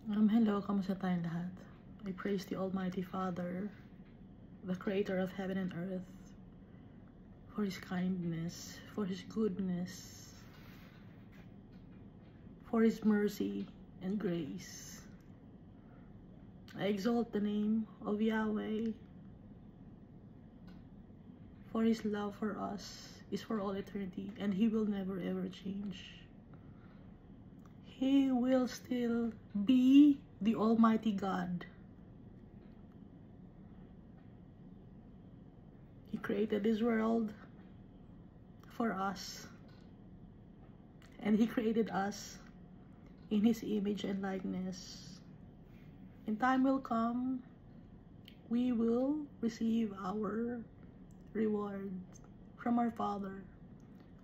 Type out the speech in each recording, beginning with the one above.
Hello, kamusta tayong lahat? I praise the Almighty Father, the Creator of heaven and earth, for His kindness, for His goodness, for His mercy and grace. I exalt the name of Yahweh, for His love for us is for all eternity, and He will never ever change. He will still be the Almighty God. He created this world for us, and He created us in His image and likeness. In time will come, we will receive our reward from our Father.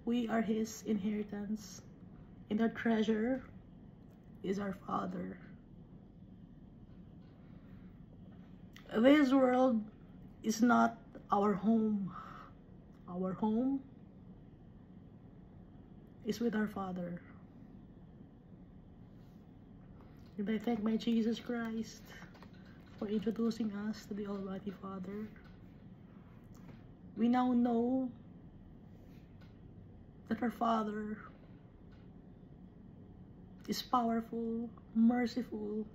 We are His inheritance, and our treasure is our Father. This world is not our home. Our home is with our Father. And I thank my Jesus Christ for introducing us to the Almighty Father. We now know that our Father is powerful, merciful,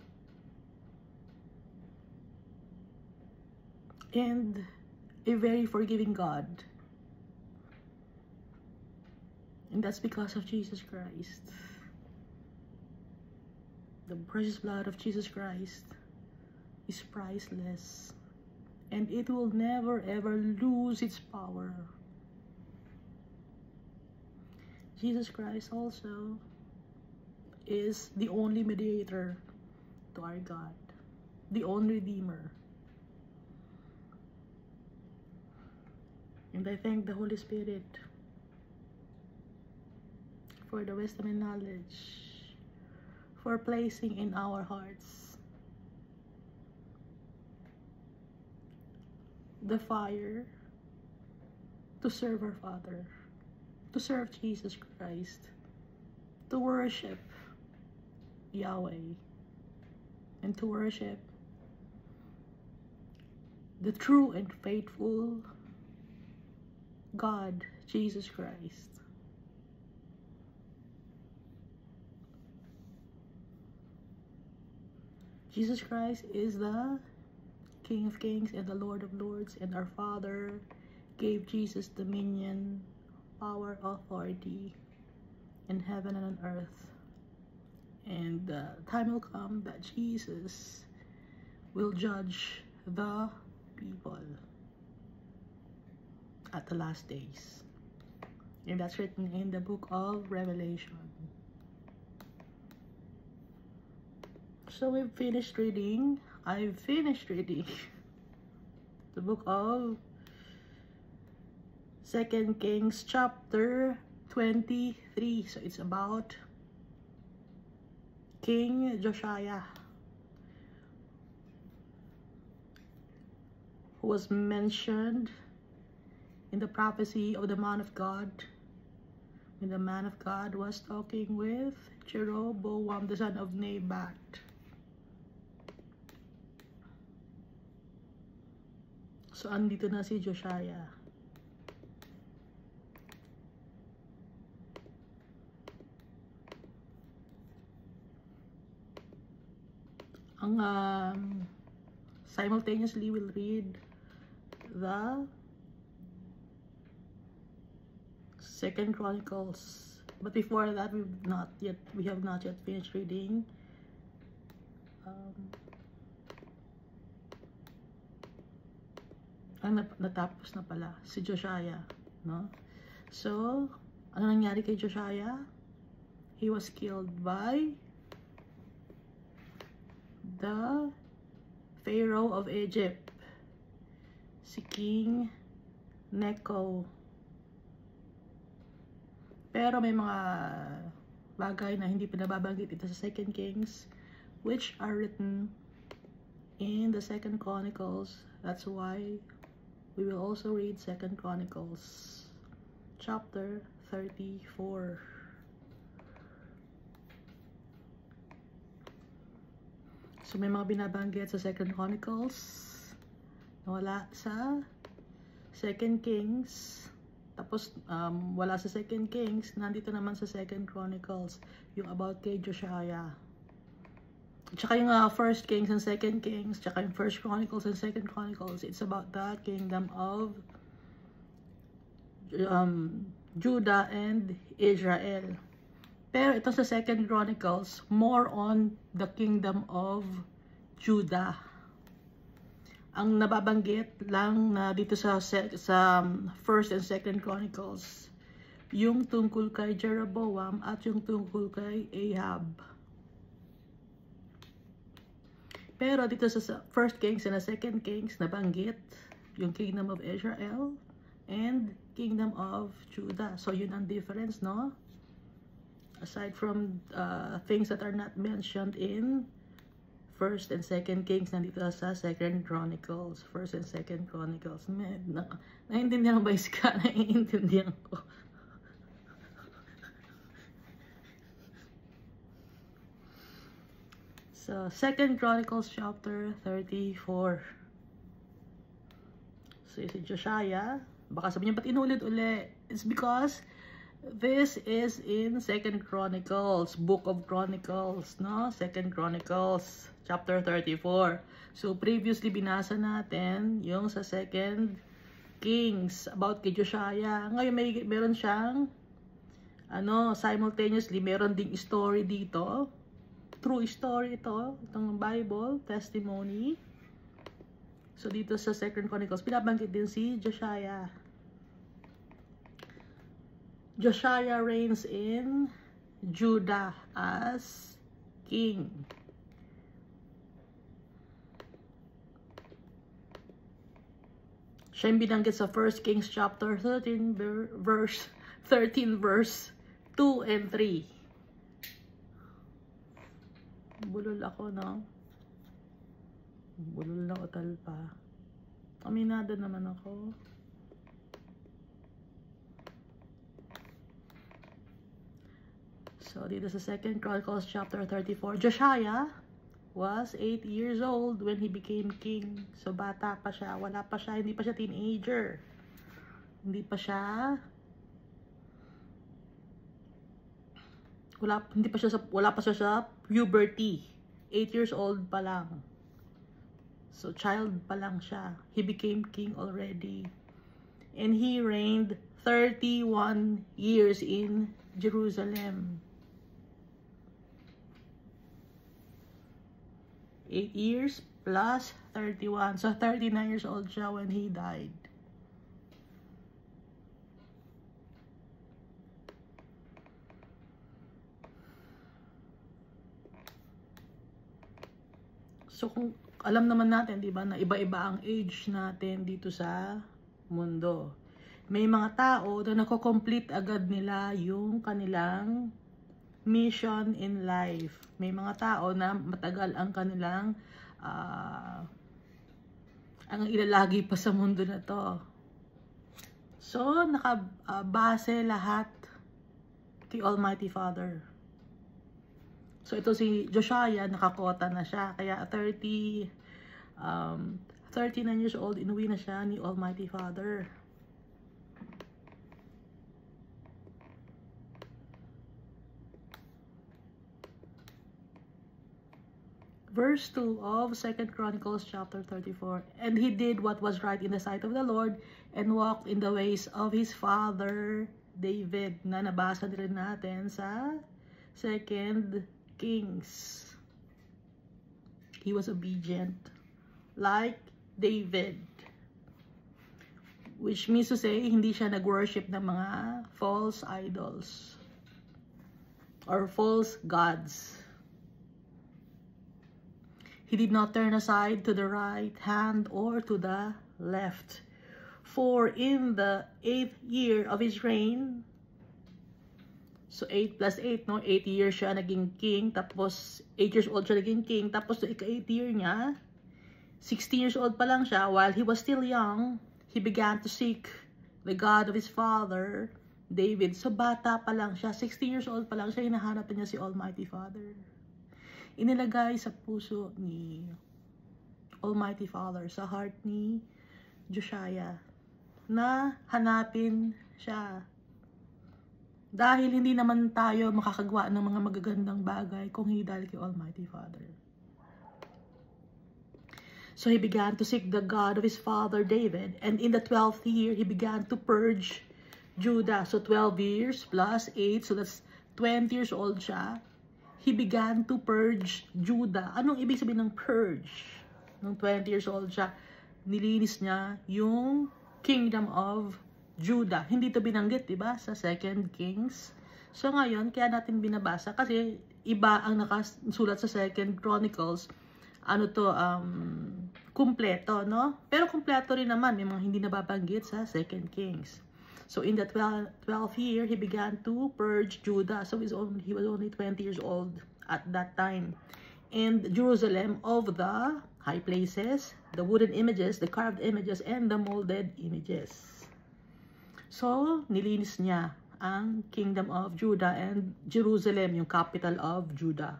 and a very forgiving God. And that's because of Jesus Christ. The precious blood of Jesus Christ is priceless, and it will never ever lose its power. Jesus Christ also is the only mediator to our God, the only Redeemer. And I thank the Holy Spirit for the wisdom and knowledge, for placing in our hearts the fire to serve our Father, to serve Jesus Christ, to worship Yahweh, and to worship the true and faithful God, Jesus Christ. Jesus Christ is the King of Kings and the Lord of Lords, and our Father gave Jesus dominion, power, authority in heaven and on earth. And time will come that Jesus will judge the people at the last days. And that's written in the book of Revelation. So we've finished reading. I've finished reading the book of 2 Kings chapter 23. So it's about King Josiah, who was mentioned in the prophecy of the man of God, when the man of God was talking with Jeroboam, the son of Nebat. So andito na si Josiah. Simultaneously we'll read the 2 Chronicles, but before that we have not yet finished reading natapos na pala si Josiah, no? So ano nangyari kay Josiah? He was killed by the Pharaoh of Egypt, si King Necho. Pero may mga bagay na hindi pinababanggit ito sa 2 Kings, which are written in the 2 Chronicles. That's why we will also read 2 Chronicles chapter 34. So may mga binabanggit sa 2 Chronicles na wala sa 2 Kings. Tapos wala sa 2 Kings, nandito naman sa 2 Chronicles, yung about kay Josiah. Tsaka yung 1 Kings and 2 Kings, tsaka yung 1 Chronicles and 2 Chronicles, it's about the kingdom of Judah and Israel. Pero ito sa 2 Chronicles, more on the kingdom of Judah. Ang nababanggit lang na dito sa 1 and 2 Chronicles, yung tungkol kay Jeroboam at yung tungkol kay Ahab. Pero dito sa 1 Kings and 2 Kings, nabanggit yung kingdom of Israel and kingdom of Judah. So yun ang difference, no? Aside from things that are not mentioned in 1 and 2 Kings, nandito sa 2 Chronicles. 1 and 2 Chronicles. Naiintindihan mo ba, Iska? Naiintindihan ko. So, 2 Chronicles chapter 34. So, si Josiah, baka sabihin niyo, ba't inulit-uli? It's because this is in 2 Chronicles, Book of Chronicles, no? 2 Chronicles, chapter 34. So, previously binasa natin yung sa 2 Kings, about kay Josiah. Ngayon, meron siyang, simultaneously, meron ding story dito. True story ito, itong Bible, testimony. So, dito sa 2 Chronicles, pinabanggit din si Josiah. Josiah reigns in Judah as king. Siya yung binanggit sa 1 Kings chapter 13 verse 2 and 3. Bulol ako, no? Bulol na utal pa. Aminado naman ako. So, dito sa 2 Chronicles chapter 34, Josiah was 8 years old when he became king. So, bata pa siya. Wala pa siya. Hindi pa siya teenager. Hindi pa siya... Wala pa siya sa puberty. 8 years old pa lang. So, child pa lang siya. He became king already. And he reigned 31 years in Jerusalem. 8 years plus 31. So, 39 years old siya when he died. So, kung alam naman natin, di ba, na iba-iba ang age natin dito sa mundo. May mga tao na nako-complete agad nila yung kanilang mission in life. May mga tao na matagal ang kanilang ang ilalagi pa sa mundo na to. So, nakabase lahat kay Almighty Father. So, ito si Josiah, nakakota na siya. Kaya 39 years old, inuwi na siya ni Almighty Father. Verse 2 of 2 Chronicles chapter 34. And he did what was right in the sight of the Lord and walked in the ways of his father David, na nabasa din natin sa 2 Kings. He was obedient like David, which means to say hindi siya nag-worship ng mga false idols or false gods. He did not turn aside to the right hand or to the left. For in the 8th year of his reign, so 8 plus 8, no? 8 years siya naging king, tapos 8 years old siya naging king, tapos sa ika-8 year niya, 16 years old pa lang siya, while he was still young, he began to seek the God of his father, David. So bata pa lang siya, 16 years old pa lang siya, hinahanap niya si Almighty Father. inilagay sa puso ni Almighty Father, sa heart ni Josiah, na hanapin siya. Dahil hindi naman tayo makakagawa ng mga magagandang bagay kung hindi dahil kay Almighty Father. So he began to seek the God of his father David, and in the 12th year, he began to purge Judah. So 12 years plus 8, so that's 20 years old siya. He began to purge Judah. Anong ibig sabihin ng purge? Nung 20 years old siya, nilinis niya yung kingdom of Judah. Hindi to binanggit, diba? Sa 2 Kings. So ngayon, kaya natin binabasa kasi iba ang nakasulat sa 2 Chronicles. Ano to, kumpleto, no? Pero kumpleto rin naman, may mga hindi nababanggit sa 2 Kings. So in the 12th year, he began to purge Judah. So he was only 20 years old at that time. And Jerusalem of the high places, the wooden images, the carved images, and the molded images. So, nilinis niya ang kingdom of Judah and Jerusalem, yung capital of Judah.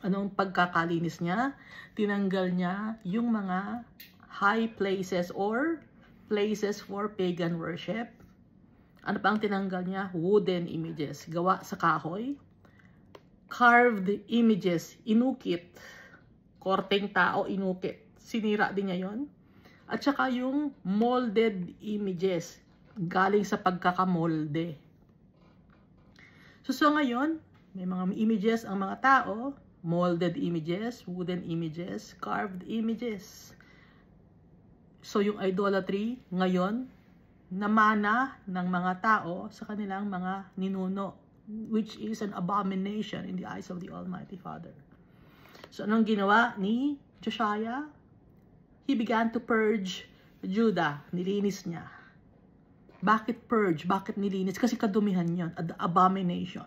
Anong pagkakalinis niya? Tinanggal niya yung mga high places or places for pagan worship. Ano pa ang tinanggal niya? Wooden images, gawa sa kahoy. Carved images, inukit. Korteng tao, inukit. Sinira din niya yon. At saka yung molded images, galing sa pagkakamolde. So ngayon, may mga images ang mga tao, molded images, wooden images, carved images. So yung idolatry ngayon, namana ng mga tao sa kanilang mga ninuno, which is an abomination in the eyes of the Almighty Father. So anong ginawa ni Josiah? He began to purge Judah. Nilinis niya. Bakit purge? Bakit nilinis? Kasi kadumihan yon, abomination.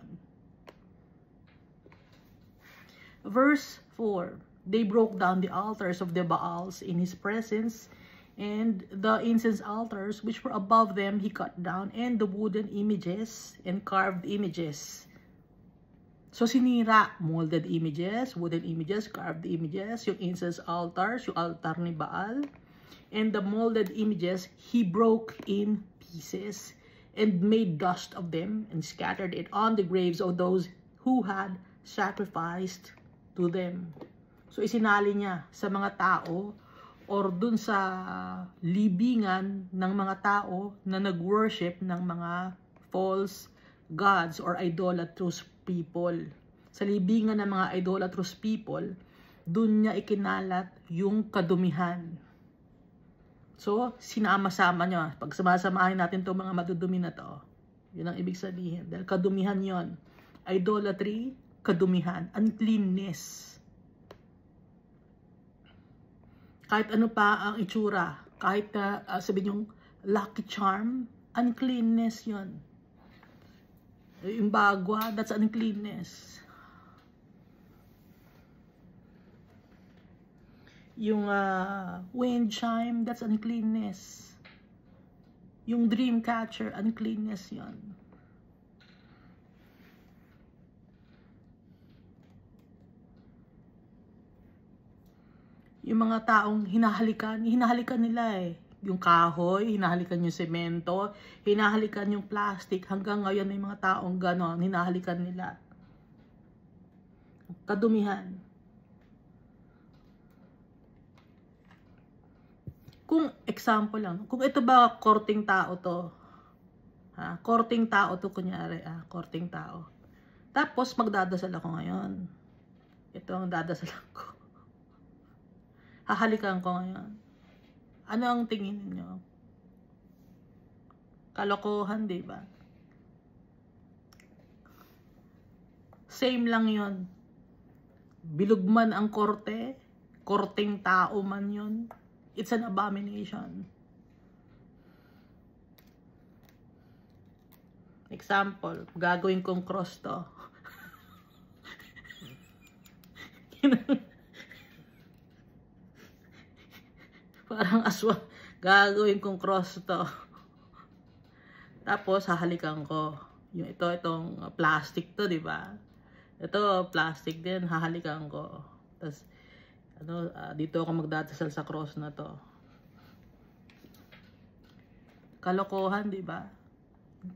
Verse 4, they broke down the altars of the Baals in his presence, and the incense altars which were above them he cut down, and the wooden images and carved images. So sinira, molded images, wooden images, carved images, yung incense altars, yung altar ni Baal, and the molded images he broke in pieces and made dust of them and scattered it on the graves of those who had sacrificed to them. So isinali niya sa mga tao or dun sa libingan ng mga tao na nag-worship ng mga false gods or idolatrous people. Sa libingan ng mga idolatrous people, dun niya ikinalat yung kadumihan. So, sinama-sama niya. Pag sumasamahin natin itong mga madudumi na to, yun ang ibig sabihin. Dahil kadumihan yon. Idolatry, kadumihan, uncleanness. Kahit ano pa ang itsura, kahit sabihin yung lucky charm, uncleanness yon. Yung bagwa, that's uncleanness. Yung wind chime, that's uncleanness. Yung dream catcher, uncleanness yon. Yung mga taong hinahalikan nila eh. Yung kahoy, hinahalikan yung semento, hinahalikan yung plastic. Hanggang ngayon may mga taong ganon, hinahalikan nila. Kadumihan. Kung example lang, kung ito ba korting tao to, korting tao to kunyari, korting tao. Tapos magdadasal ako ngayon. Ito ang dadasalan ko. Hahalikan ko ngayon. Ano ang tingin niyo? Kalokohan, di ba? Same lang yon. Bilog man ang korte, korting tao man yon. It's an abomination. Example, gagawin kong cross to. Parang aswang. Gagawin kong cross to. Tapos, hahalikan ko. Yung itong plastic to, di ba? Ito, plastic din, hahalikan ko. Tapos, dito ako magdadasal sa cross na to. Kalokohan, di ba?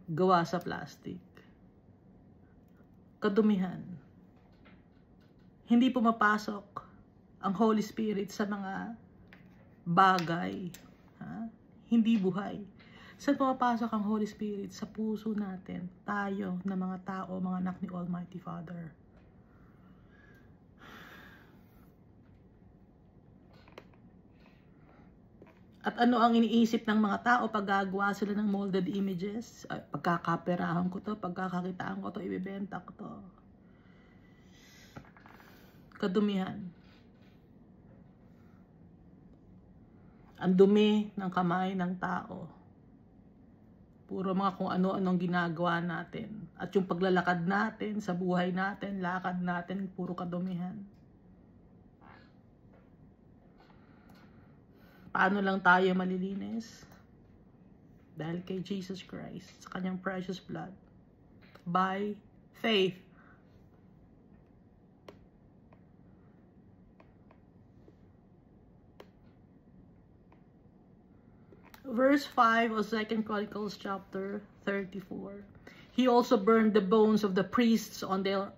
Gawa sa plastic. Kadumihan. Hindi pumapasok ang Holy Spirit sa mga bagay. Ha? Hindi buhay. Saan pumapasok ang Holy Spirit? Sa puso natin. Tayo na mga tao, mga anak ni Almighty Father. At ano ang iniisip ng mga tao pag gagawa sila ng molded images? Ay, pagkakaperahan ko to, pagkakakitaan ko to, ibibenta ko to. Kadumihan. Ang dumi ng kamay ng tao. Puro mga kung ano-anong ginagawa natin. At yung paglalakad natin, sa buhay natin, lakad natin, puro kadumihan. Paano lang tayo malilinis? Dahil kay Jesus Christ, sa kanyang precious blood. By faith. Verse 5 of 2 Chronicles chapter 34. He also burned the bones of the priests on their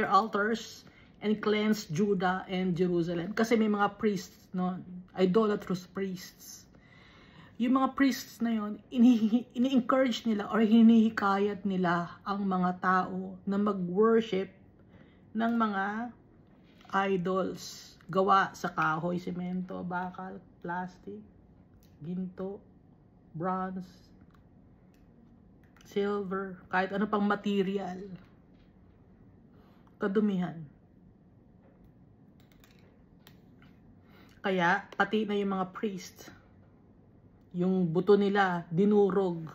altars and cleansed Judah and Jerusalem. Kasi may mga priests noon, idolatrous priests. Yung mga priests na yun, ini-encourage nila or hinihikayat nila ang mga tao na mag-worship ng mga idols. Gawa sa kahoy, semento, bakal, plastic, ginto, bronze, silver, kahit ano pang material. Kadumihan. Kaya, pati na yung mga priest, yung buto nila, dinurog.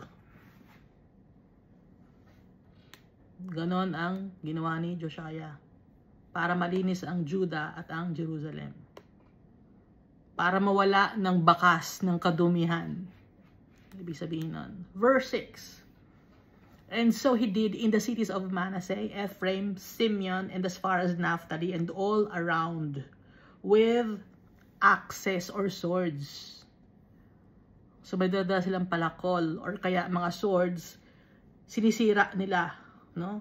Ganon ang ginawa ni Josiah para malinis ang Judah at ang Jerusalem. Para mawala ng bakas ng kadumihan. Ibig sabihin nun. Verse 6. And so he did in the cities of Manasseh, Ephraim, Simeon, and as far as Naphtali, and all around, with axes or swords. So may dada silang palakol or kaya mga swords, sinisira nila, no?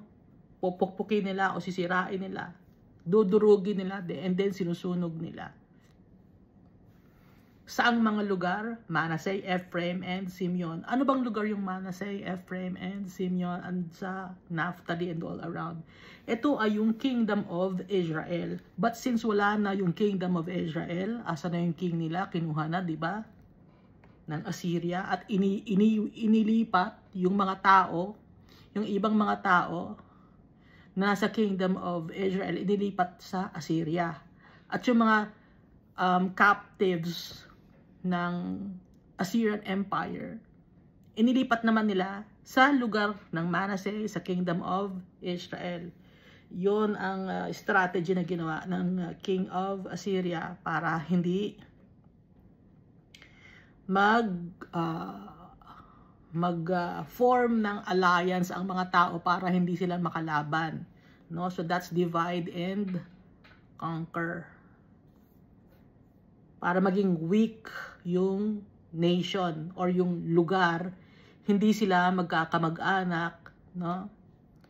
Pupukpukin nila o sisirain nila, dudurugin nila, and then sinusunog nila. Saang mga lugar? Manasseh, Ephraim, and Simeon. Ano bang lugar yung Manasseh, Ephraim, and Simeon, and sa Naphtali and all around? Ito ay yung kingdom of Israel. But since wala na yung kingdom of Israel, asa na yung king nila? Kinuha na, di ba? Ng Assyria. At inilipat yung mga tao, yung ibang mga tao, na nasa kingdom of Israel, inilipat sa Assyria. At yung mga captives ng Assyrian Empire, inilipat naman nila sa lugar ng Manasseh, sa Kingdom of Israel. Yon ang strategy na ginawa ng King of Assyria para hindi mag-form ng alliance ang mga tao para hindi sila makalaban. No? So that's divide and conquer. Para maging weak yung nation or yung lugar, hindi sila magkakamag-anak, no?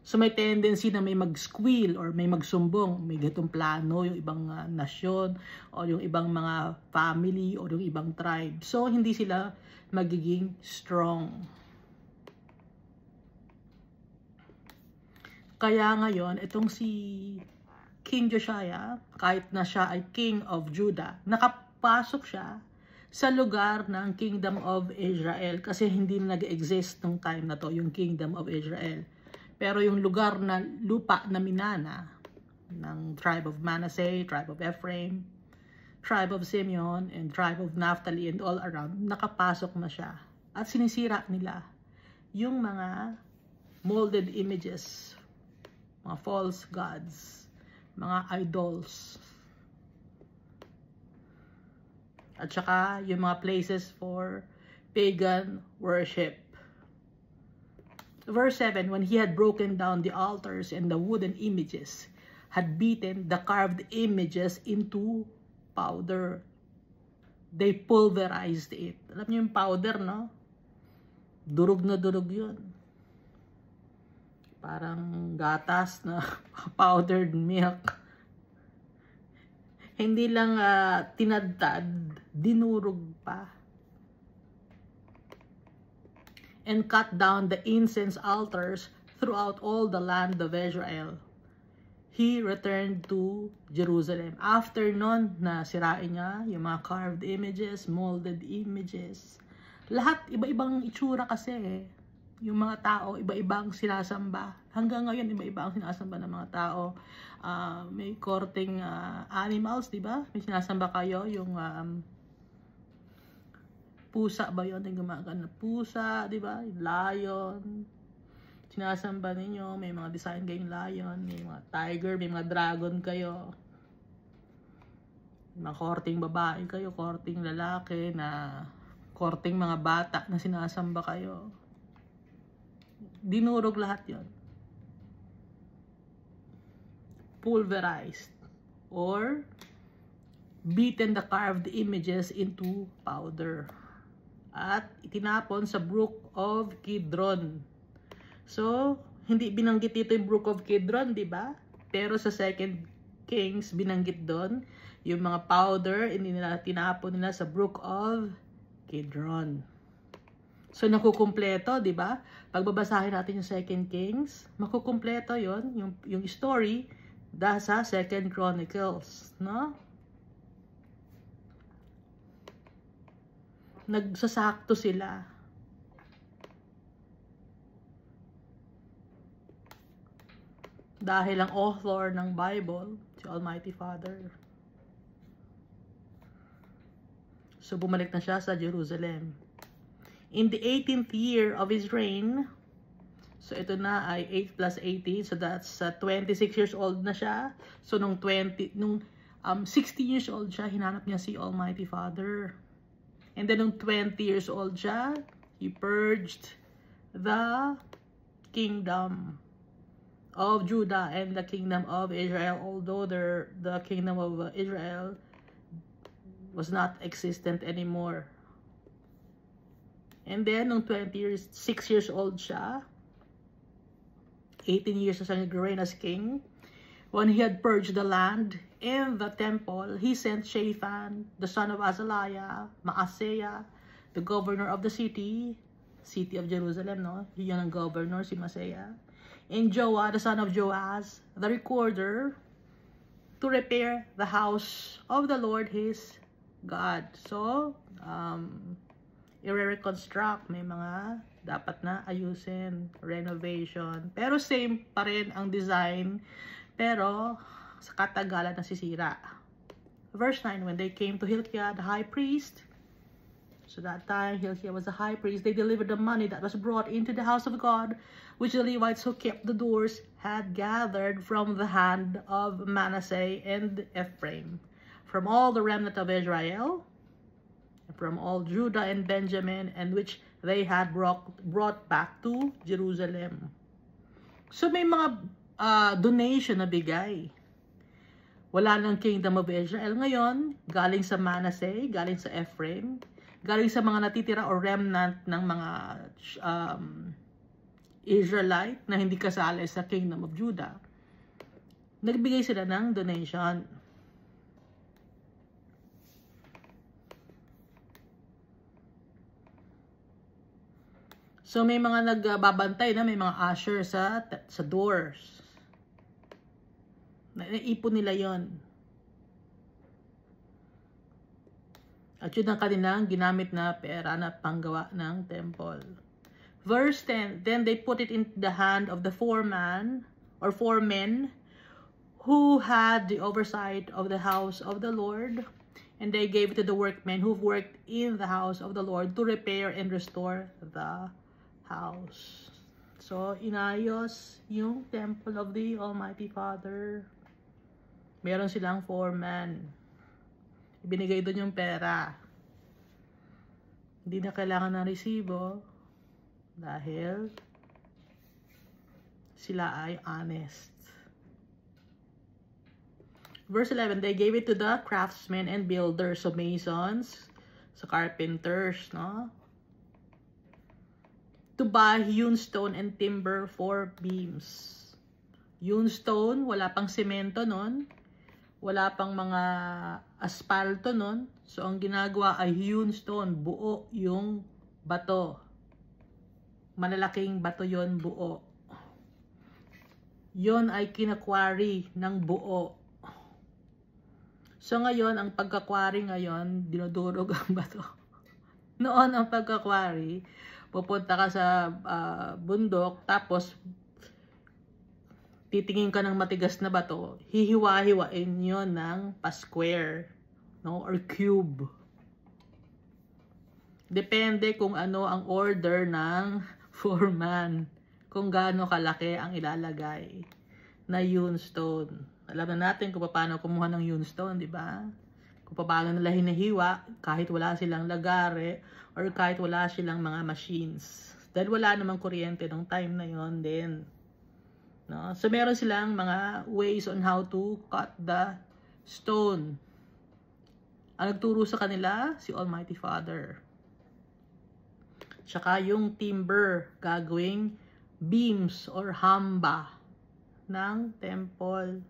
So may tendency na may mag-squeal or may magsumbong, may ganitong plano yung ibang nasyon o yung ibang mga family o yung ibang tribe. So hindi sila magiging strong. Kaya ngayon, itong si King Josiah, kahit na siya ay King of Judah, nakapasok siya sa lugar ng Kingdom of Israel kasi hindi na nag-exist nung time na to, yung Kingdom of Israel. Pero yung lugar na lupa na minana ng tribe of Manasseh, tribe of Ephraim, tribe of Simeon, and tribe of Naphtali and all around, nakapasok na siya. At sinisira nila yung mga molded images, mga false gods, mga idols. At saka yung mga places for pagan worship. Verse 7, when he had broken down the altars and the wooden images, had beaten the carved images into powder. They pulverized it. Alam niyo yung powder, no? Durog na durog yun. Parang gatas na powdered milk. Hindi lang tinadtad, dinurog pa. And cut down the incense altars throughout all the land of Israel. He returned to Jerusalem. After nun, na sirain niya yung mga carved images, molded images. Lahat, iba-ibang itsura kasi eh. Yung mga tao, iba-ibang sinasamba. Hanggang ngayon, iba-iba ang sinasamba ng mga tao. May korteng animals, di ba? May sinasamba kayo, yung pusa ba yun? Yung gumagana pusa, di ba? Lion. Sinasamba ninyo, may mga design kayong lion, may mga tiger, may mga dragon kayo. May mga korteng babae kayo, korteng lalaki, na korteng mga bata na sinasamba kayo. Dinurog lahat yon. Pulverized or beaten the carved images into powder. At itinapon sa Brook of Kidron. So, hindi binanggit dito yung Brook of Kidron, di ba? Pero sa 2 Kings, binanggit doon yung mga powder, hindi nila tinapon nila sa Brook of Kidron. So, nakukumpleto, di ba? Pagbabasahin natin yung 2 Kings, makukumpleto yon yung story dahil sa 2 Chronicles, no? Nagsasakto sila. Dahil ang author ng Bible, si Almighty Father. So, bumalik na siya sa Jerusalem. In the 18th year of his reign, so ito na ay 8 plus 18, so that's 26 years old na siya. So, nung 16 years old siya, hinanap niya si Almighty Father. And then, nung 20 years old siya, he purged the kingdom of Judah and the kingdom of Israel, although the kingdom of Israel was not existent anymore. And then, nung 6 years old siya, 18 years na siya nag-reign as king, when he had purged the land and the temple, he sent Shaphan, the son of Azaliah, Maaseiah, the governor of the city of Jerusalem, no? Yun ang governor, si Maaseiah, and Joah, the son of Joaz, the recorder, to repair the house of the Lord his God. So, i-reconstruct, may mga dapat na ayusin, renovation. Pero same pa rin ang design, pero sa katagalan nasisira. Verse 9, when they came to Hilkiah, the high priest, so that time Hilkiah was the high priest, they delivered the money that was brought into the house of God, which the Levites who kept the doors had gathered from the hand of Manasseh and Ephraim, from all the remnant of Israel, from all Judah and Benjamin, and which they had brought back to Jerusalem. So may mga donation na bigay. Wala ng kingdom of Israel ngayon, galing sa Manasseh, galing sa Ephraim, galing sa mga natitira o remnant ng mga Israelite na hindi kasali sa kingdom of Judah. Nagbigay sila ng donation. So may mga nagbabantay na, may mga usher sa doors. Naipon nila yon. At yun ang kanilang ginamit na pera na panggawa ng temple. Verse 10, then they put it in the hand of the four men who had the oversight of the house of the Lord, and they gave it to the workmen who worked in the house of the Lord to repair and restore the house. So, inayos yung temple of the Almighty Father. Meron silang foreman. Ibinigay doon yung pera. Hindi na kailangan ng resibo dahil sila ay honest. Verse 11, they gave it to the craftsmen and builders, so masons, so carpenters, no? To buy hewn stone and timber for beams. Hewn stone, wala pang semento nun. Wala pang mga asfalto nun. So, ang ginagawa ay hewn stone, buo yung bato. Malalaking bato yon, buo. Yon ay kinakwari ng buo. So, ngayon, ang pagkakwari ngayon, dinudurog ang bato. Noon, ang pagkakwari, pupunta ka sa bundok, tapos titingin ka ng matigas na bato, hihiwa-hiwain yun ng pa-square, no? Or cube. Depende kung ano ang order ng foreman, kung gaano kalaki ang ilalagay na hewn stone. Alam na natin kung paano kumuha ng hewn stone, di ba? Kung paano nila hinahiwa kahit wala silang lagare or kahit wala silang mga machines. Dahil wala namang kuryente nung time na yon din. No? So meron silang mga ways on how to cut the stone. Ang nagturo sa kanila, si Almighty Father. Tsaka yung timber, gagawing beams or hamba ng temple.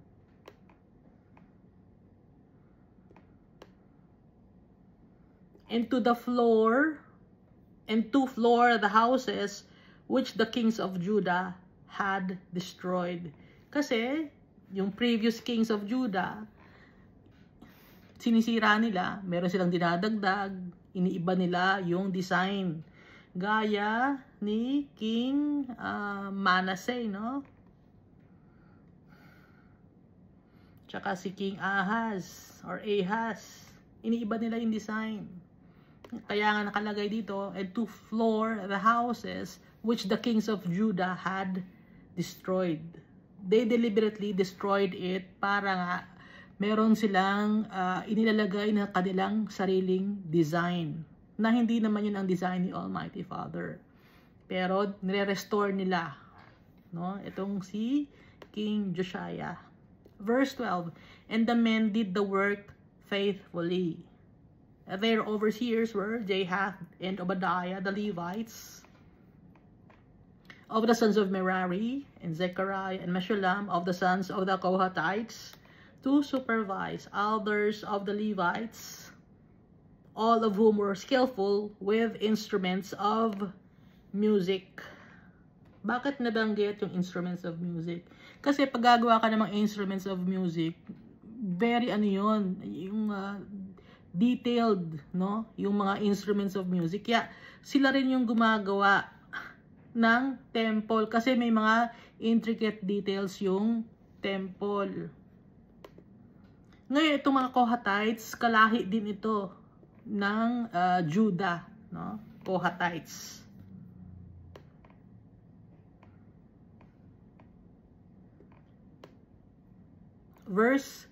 And to the floor, and to floor the houses which the kings of Judah had destroyed. Kasi, yung previous kings of Judah, sinisira nila, meron silang dinadagdag, iniiba nila yung design. Gaya ni King Manasseh, no? Tsaka si King Ahaz, or Ahaz, iniiba nila yung design. Kaya nga nakalagay dito, and to floor the houses which the kings of Judah had destroyed. They deliberately destroyed it para nga meron silang inilalagay na kanilang sariling design. Na hindi naman yun ang design ni Almighty Father. Pero nire-restore nila. No? Itong si King Josiah. Verse 12, and the men did the work faithfully. Their overseers were Jahath and Obadiah, the Levites, of the sons of Merari, and Zechariah and Meshullam, of the sons of the Kohathites, to supervise elders of the Levites, all of whom were skillful with instruments of music. Bakit nabanggit yung instruments of music? Kasi pag gagawa ka ng mga instruments of music, very ano yun, yung detailed, no? Yung mga instruments of music. Kaya sila rin yung gumagawa ng temple kasi may mga intricate details yung temple. Ngayon, itong mga Kohathites, kalahi din ito ng Judah, no? Kohathites. Verse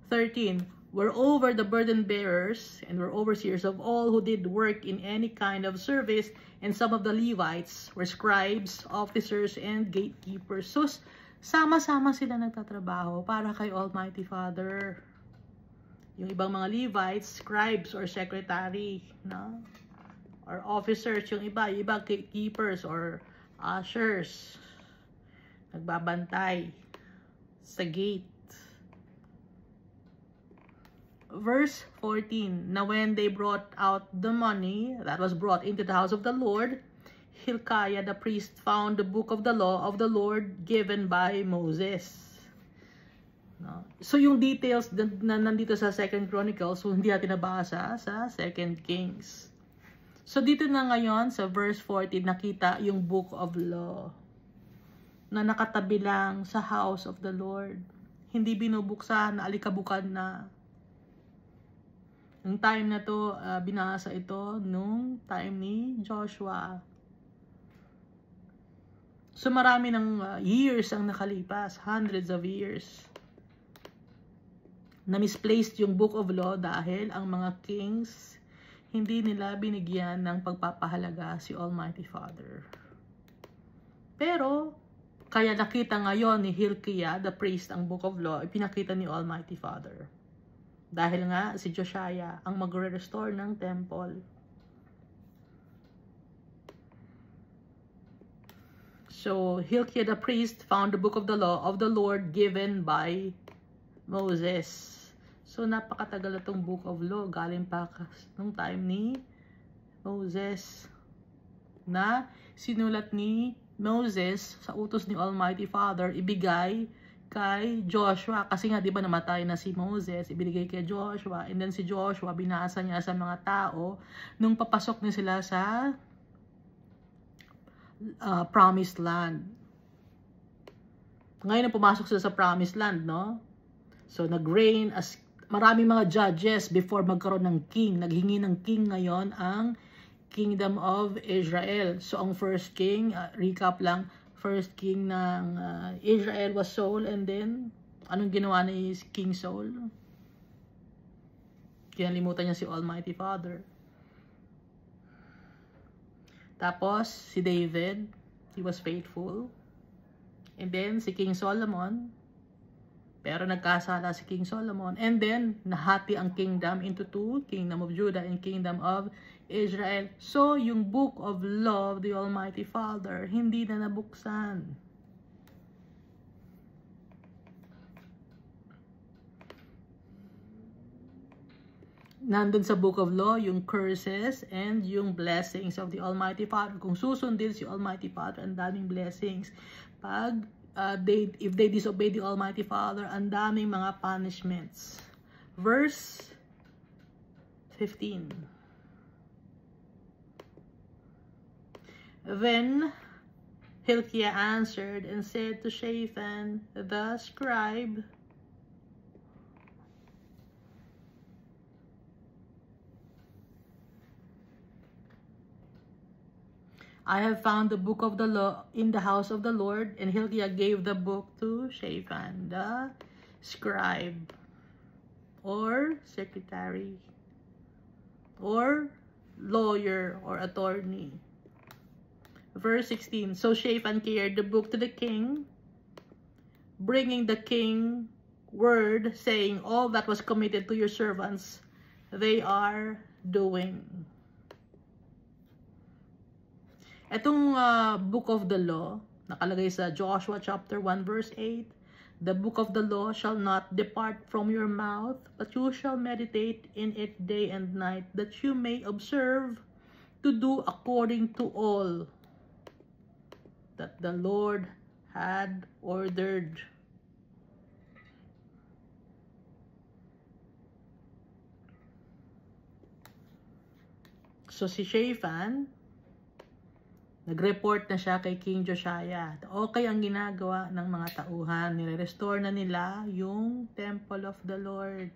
13, were over the burden bearers and were overseers of all who did work in any kind of service, and some of the Levites were scribes, officers, and gatekeepers. So, sama-sama sila nagtatrabaho para kay Almighty Father. Yung ibang mga Levites, scribes or secretary, no? Or officers, yung iba gatekeepers or ushers. Nagbabantay sa gate. Verse 14, now when they brought out the money that was brought into the house of the Lord, Hilkiah the priest found the book of the law of the Lord given by Moses. No? So yung details na nandito sa 2 Chronicles, so hindi natin nabasa sa 2 Kings. So dito na ngayon sa verse 14, nakita yung book of law na nakatabi lang sa house of the Lord. Hindi binubuksan, alikabukan na. Yung time na to, binasa ito nung time ni Joshua. So marami ng years ang nakalipas, hundreds of years. Na misplaced yung book of law dahil ang mga kings, hindi nila binigyan ng pagpapahalaga si Almighty Father. Pero, Kaya nakita ngayon ni Hilkiah, the priest, ang Book of Law, ipinakita ni Almighty Father. Dahil nga si Josiah ang magre-restore ng temple. So, Hilkiah the priest found the Book of the Law of the Lord given by Moses. So, napakatagal na itong Book of Law. Galing pa nung time ni Moses. Na sinulat ni Moses sa utos ni Almighty Father, ibigay kay Joshua. Kasi nga, di ba namatay na si Moses, ibigay kay Joshua. And then si Joshua, binasa niya sa mga tao nung papasok na sila sa Promised Land. Ngayon na pumasok sila sa Promised Land, no? So, nag-reign as maraming mga judges before magkaroon ng king. Naghingi ng king ngayon ang Kingdom of Israel. So, ang first king, recap lang, first king ng Israel was Saul, and then, anong ginawa ni King Saul? Kinalimutan niya si Almighty Father. Tapos, si David, he was faithful. And then, si King Solomon, pero nagkasala si King Solomon. And then, nahati ang kingdom into two, Kingdom of Judah and Kingdom of Israel. So, yung Book of Law of the Almighty Father, hindi na nabuksan. Nandun sa Book of Law, yung curses and yung blessings of the Almighty Father. Kung susundin si Almighty Father, ang daming blessings. Pag if they disobey the Almighty Father, ang daming mga punishments. Verse 15. Then Hilkiah answered and said to Shaphan the scribe, I have found the book of the law in the house of the Lord. And Hilkiah gave the book to Shaphan the scribe, or secretary, or lawyer, or attorney. Verse 16. So Shaphan carried the book to the king, bringing the king word, saying, all that was committed to your servants, they are doing. Itong Book of the Law, nakalagay sa Joshua chapter 1 verse 8, the book of the law shall not depart from your mouth, but you shall meditate in it day and night, that you may observe to do according to all that the Lord had ordered. So si Shaphan, nag-report na siya kay King Josiah. Okay ang ginagawa ng mga tauhan. Nire-restore na nila yung temple of the Lord.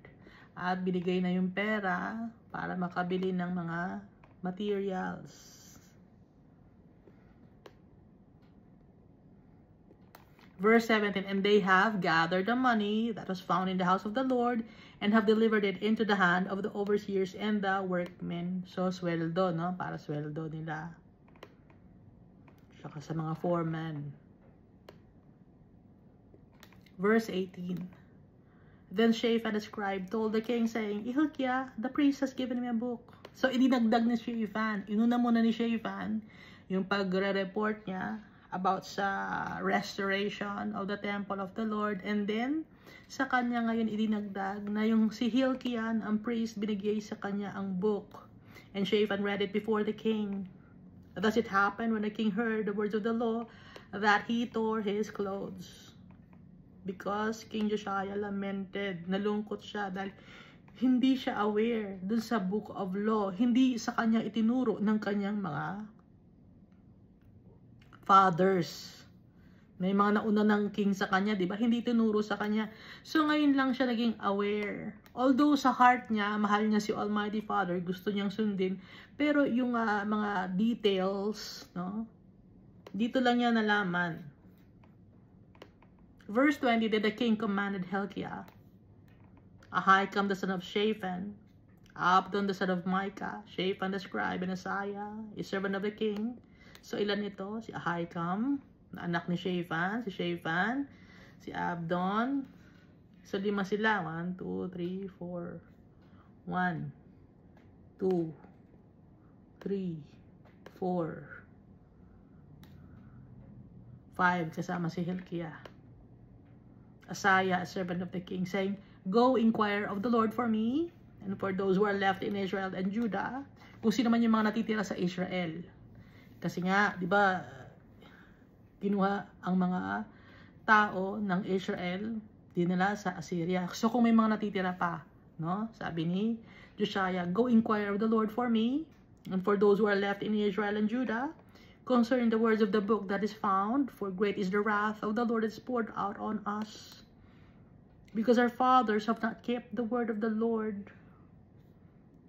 At binigay na yung pera para makabili ng mga materials. Verse 17, and they have gathered the money that was found in the house of the Lord and have delivered it into the hand of the overseers and the workmen. So, sweldo, no? Para sweldo nila. Saka sa mga foreman. Verse 18. Then Shaphan the scribe told the king, saying, Hilkiah, the priest has given me a book. So, idinagdag ni Shaphan. Inuna muna ni Shaphan yung pagre-report niya about sa restoration of the temple of the Lord. And then, sa kanya ngayon idinagdag na yung si Hilkiah, ang priest, binigay sa kanya ang book. And Shaphan read it before the king. Thus it happened when the king heard the words of the law that he tore his clothes. Because King Josiah lamented, nalungkot siya dahil hindi siya aware dun sa book of law. Hindi sa kanya itinuro ng kanyang mga fathers. May mga nauna ng king sa kanya, di ba? Hindi tinuro sa kanya. So ngayon lang siya naging aware. Although sa heart niya, mahal niya si Almighty Father, gusto niyang sundin, pero yung mga details, no? Dito lang niya nalaman. Verse 20, then the king commanded Hilkiah, Ahikam the son of Shaphan, Abdon the son of Micah, Shaphan the scribe, and Asaiah, a servant of the king. So ilan ito? Si Ahikam, na anak ni Shaphan, si Abdon. So 5 sila, 1, 2, 3, 4. 1, 2, 3, 4, 5 kasama si Hilkiah. Asaiah, a servant of the king, saying, "Go inquire of the Lord for me and for those who are left in Israel and Judah." Kung sino man yung mga natitira sa Israel. Kasi nga, di ba, kinuha ang mga tao ng Israel, dinala sa Assyria. So kung may mga natitira pa, no? Sabi ni Josiah, "Go inquire of the Lord for me and for those who are left in Israel and Judah concerning the words of the book that is found, for great is the wrath of the Lord that is poured out on us, because our fathers have not kept the word of the Lord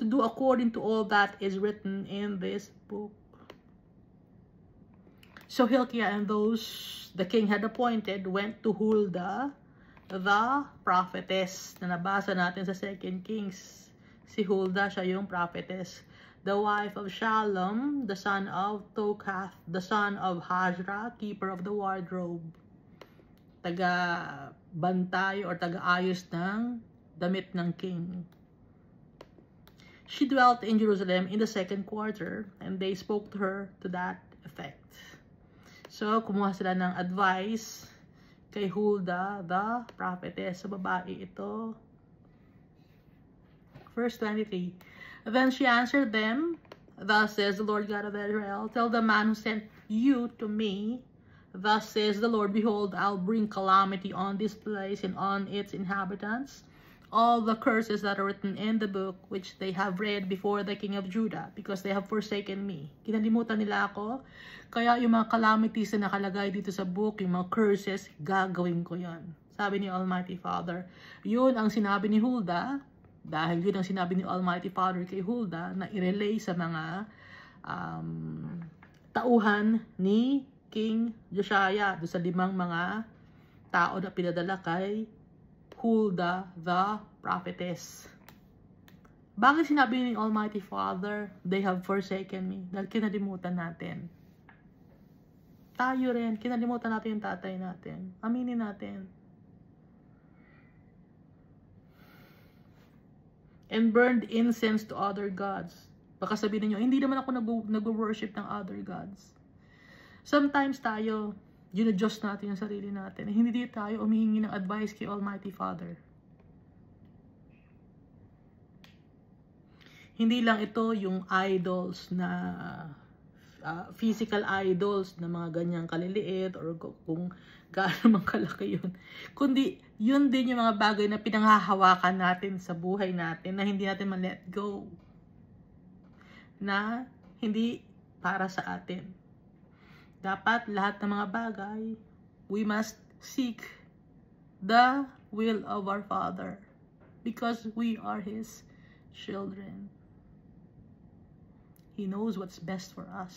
to do according to all that is written in this book." So Hilkiah and those the king had appointed went to Huldah, the prophetess, na nabasa natin sa 2 Kings. Si Huldah, siya yung prophetess, the wife of Shallum, the son of Tokath, the son of Hajra, keeper of the wardrobe, taga-bantay or taga-ayos ng damit ng king. She dwelt in Jerusalem in the 2nd quarter, and they spoke to her to that effect. So, kumuha sila ng advice kay Huldah, the prophetess. Sa babae ito. Verse 23. Then she answered them, "Thus says the Lord God of Israel, tell the man who sent you to me, thus says the Lord, behold, I'll bring calamity on this place and on its inhabitants, all the curses that are written in the book which they have read before the king of Judah, because they have forsaken me." Kinalimutan nila ako, kaya yung mga calamities na nakalagay dito sa book, yung mga curses, gagawin ko yan. Sabi ni Almighty Father. Yun ang sinabi ni Huldah, dahil yun ang sinabi ni Almighty Father kay Huldah, na i-relay sa mga tauhan ni King Josiah, do sa 5 mga tao na pinadala kay Huldah, the prophetess. Bakit sinabi ni Almighty Father, they have forsaken me? Dahil kinalimutan natin. Tayo rin, kinalimutan natin yung tatay natin. Aminin natin. And burned incense to other gods. Baka sabihin niyo, hindi naman ako nag-worship ng other gods. Sometimes tayo, Diyos natin yung sarili natin. Hindi tayo umihingi ng advice kay Almighty Father. Hindi lang ito yung idols na physical idols na mga ganyang kaliliit or kung gaano mang kalaki yun. Kundi yun din yung mga bagay na pinanghahawakan natin sa buhay natin na hindi natin ma-let go. Na hindi para sa atin. Dapat lahat ng mga bagay, we must seek the will of our Father because we are His children. He knows what's best for us.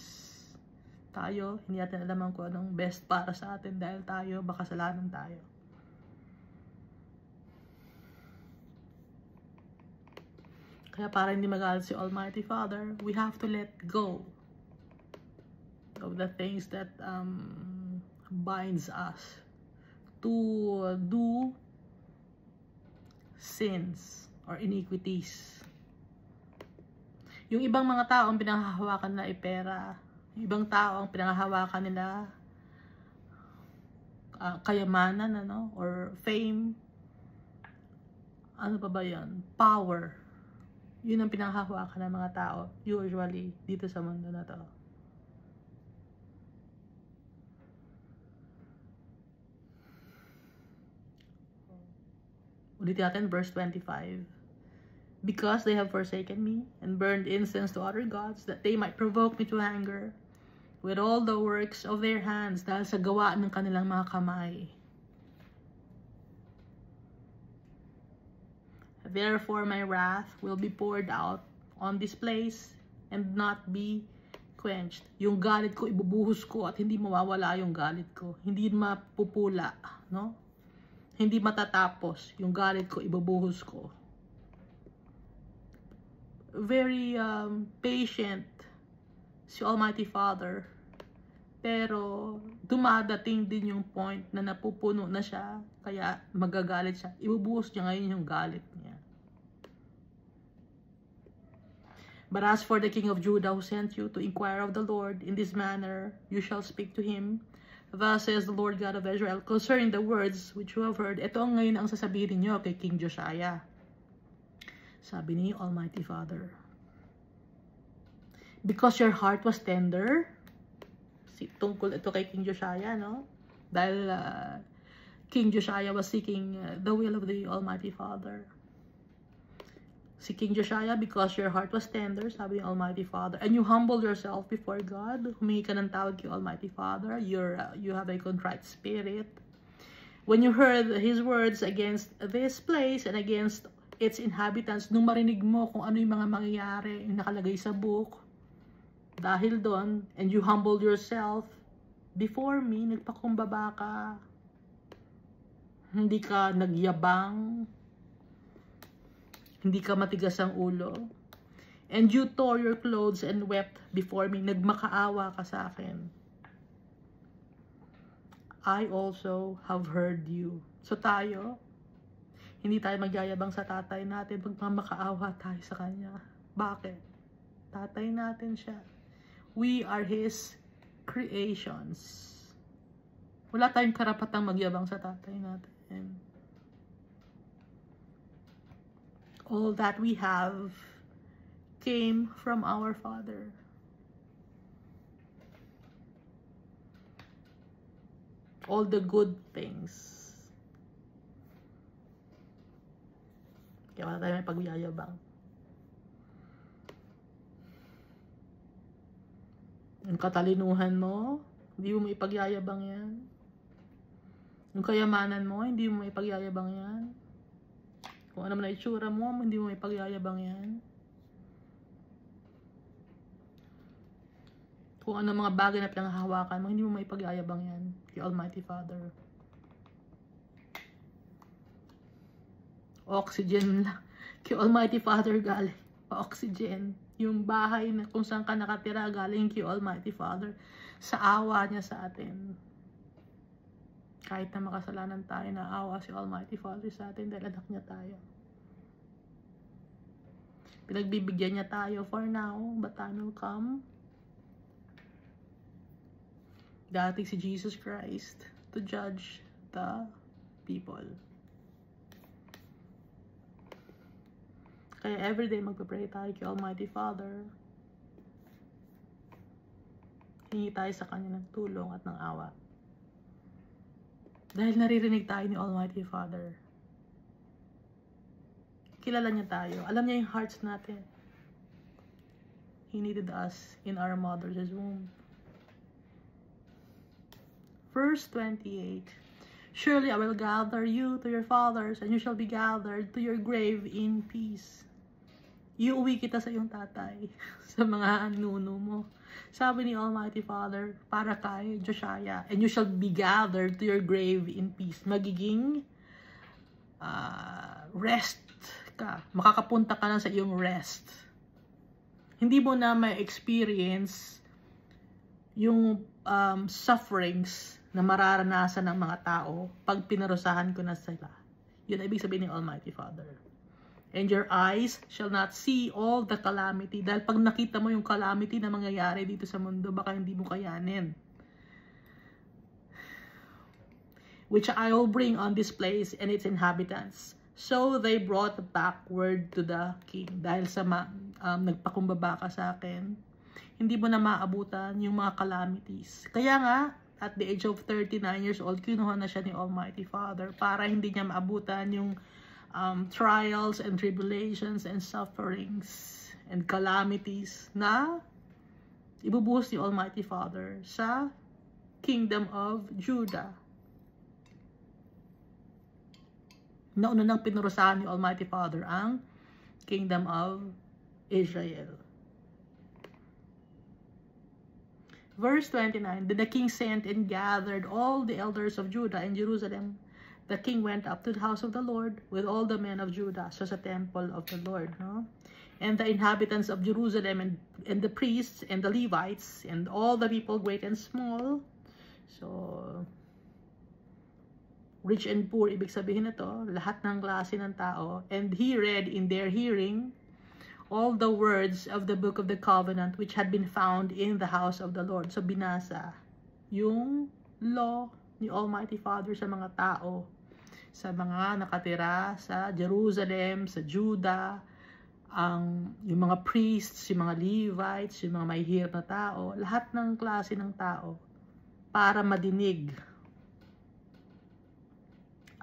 Tayo, hindi natin alam kung anong best para sa atin dahil tayo, makasalanan tayo. Kaya para hindi magalit si Almighty Father, we have to let go of the things that binds us to do sins or iniquities. Yung ibang mga tao ang pinanghahawakan nila ay pera. Yung ibang tao ang pinanghahawakan nila kayamanan, ano, or fame. Ano pa ba yan? Power. Yun ang pinanghahawakan ng mga tao usually dito sa mundo na to. Ulitin natin verse 25. Because they have forsaken me and burned incense to other gods, that they might provoke me to anger with all the works of their hands, dahil sa gawa ng kanilang mga kamay. Therefore my wrath will be poured out on this place and not be quenched. Yung galit ko, ibubuhos ko at hindi mawawala yung galit ko. Hindi mapupula, no? Hindi matatapos yung galit ko, ibubuhos ko. Very patient si Almighty Father. Pero, dumadating din yung point na napupuno na siya, kaya magagalit siya. Ibubuhos niya ngayon yung galit niya. But as for the king of Judah who sent you to inquire of the Lord, in this manner you shall speak to him. Thus says the Lord God of Israel, concerning the words which you have heard. Ito ang ngayon ang sasabihin niyo kay King Josiah. Sabi ni Almighty Father, because your heart was tender. Tungkol ito kay King Josiah, no? Dahil King Josiah was seeking the will of the Almighty Father. Si King Josiah, because your heart was tender, sabi ng Almighty Father, and you humbled yourself before God, humingi ka ng tawag kay Almighty Father, you have a contrite spirit. When you heard His words against this place and against its inhabitants, nung marinig mo kung ano yung mga mangyayari yung nakalagay sa book, dahil doon, and you humbled yourself before me, nagpakumbaba ka, hindi ka nagyabang, hindi ka matigas ang ulo, and you tore your clothes and wept before me, nagmakaawa ka sa akin, I also have heard you. So tayo, hindi tayo magyayabang sa tatay natin, magmamakaawa tayo sa kanya. Bakit? Tatay natin siya. We are His creations. Wala tayong karapatang magyabang sa tatay natin. All that we have came from our Father. All the good things. Kaya wala tayong pagyayabang. Yung katalinuhan mo, hindi mo ipagyayabang yan. Yung kayamanan mo, hindi mo ipagyayabang yan. Kung ano man na itsura mo, hindi mo ipagyayabang yan. Kung ano mga bagay na pinanghahawakan mo, hindi mo maipagyayabang yan kay Almighty Father. Oxygen lang. Kay Almighty Father galing. Oxygen. Yung bahay na kung saan ka nakatira galing kay Almighty Father. Sa awa niya sa atin. Kahit na makasalanan tayo, naawa si Almighty Father sa atin dahil anak niya tayo. Pinagbibigyan niya tayo for now, but time will come. Dating si Jesus Christ to judge the people. Kaya everyday magpapray tayo kay Almighty Father. Hingi tayo sa Kanya ng tulong at ng awa. Dahil naririnig tayo ni Almighty Father. Kilala niya tayo. Alam niya yung hearts natin. He needed us in our mother's womb. Verse 28. Surely I will gather you to your fathers, and you shall be gathered to your grave in peace. Iuwi kita sa iyong tatay, sa mga nuno mo. Sabi ni Almighty Father, para kay Josiah, and you shall be gathered to your grave in peace. Magiging rest ka. Makakapunta ka na sa iyong rest. Hindi mo na may experience yung sufferings na mararanasan ng mga tao pag pinarusahan ko na sila. Yun ang ibig sabihin ng Almighty Father. And your eyes shall not see all the calamity. Dahil pag nakita mo yung calamity na mangyayari dito sa mundo, baka hindi mo kayanin. Which I will bring on this place and its inhabitants. So they brought back word to the king. Dahil sa nagpakumbaba ka sa akin, hindi mo na maabutan yung mga calamities. Kaya nga, at the age of 39 years old, kinuha na siya ni Almighty Father para hindi niya maabutan yung trials and tribulations and sufferings and calamities na ibubuhos ni Almighty Father sa Kingdom of Judah. Nauna nang pinurusahan ni Almighty Father ang Kingdom of Israel. Verse 29, Then the king sent and gathered all the elders of Judah and Jerusalem the king went up to the house of the Lord with all the men of Judah, so sa temple of the Lord, no? And the inhabitants of Jerusalem and the priests and the Levites and all the people, great and small. So, rich and poor, ibig sabihin nito, lahat ng klase ng tao. And he read in their hearing all the words of the book of the covenant which had been found in the house of the Lord. So, binasa yung law ni Almighty Father sa mga tao, sa mga nakatira sa Jerusalem, sa Judah, yung mga priests, yung mga Levites, yung mga may hirap na tao, lahat ng klase ng tao, para madinig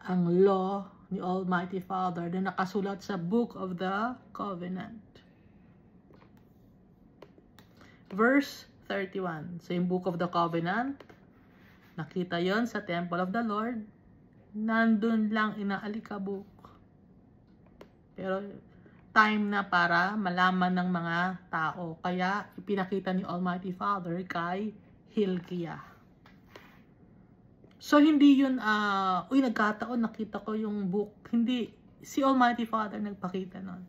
ang law ni Almighty Father na nakasulat sa Book of the Covenant. Verse 31. So yung Book of the Covenant, nakita yon sa Temple of the Lord, nandun lang inaalikabok. Pero time na para malaman ng mga tao. Kaya ipinakita ni Almighty Father kay Hilkiah. So hindi yun, nagkataon nakita ko yung book. Hindi, si Almighty Father nagpakita nun.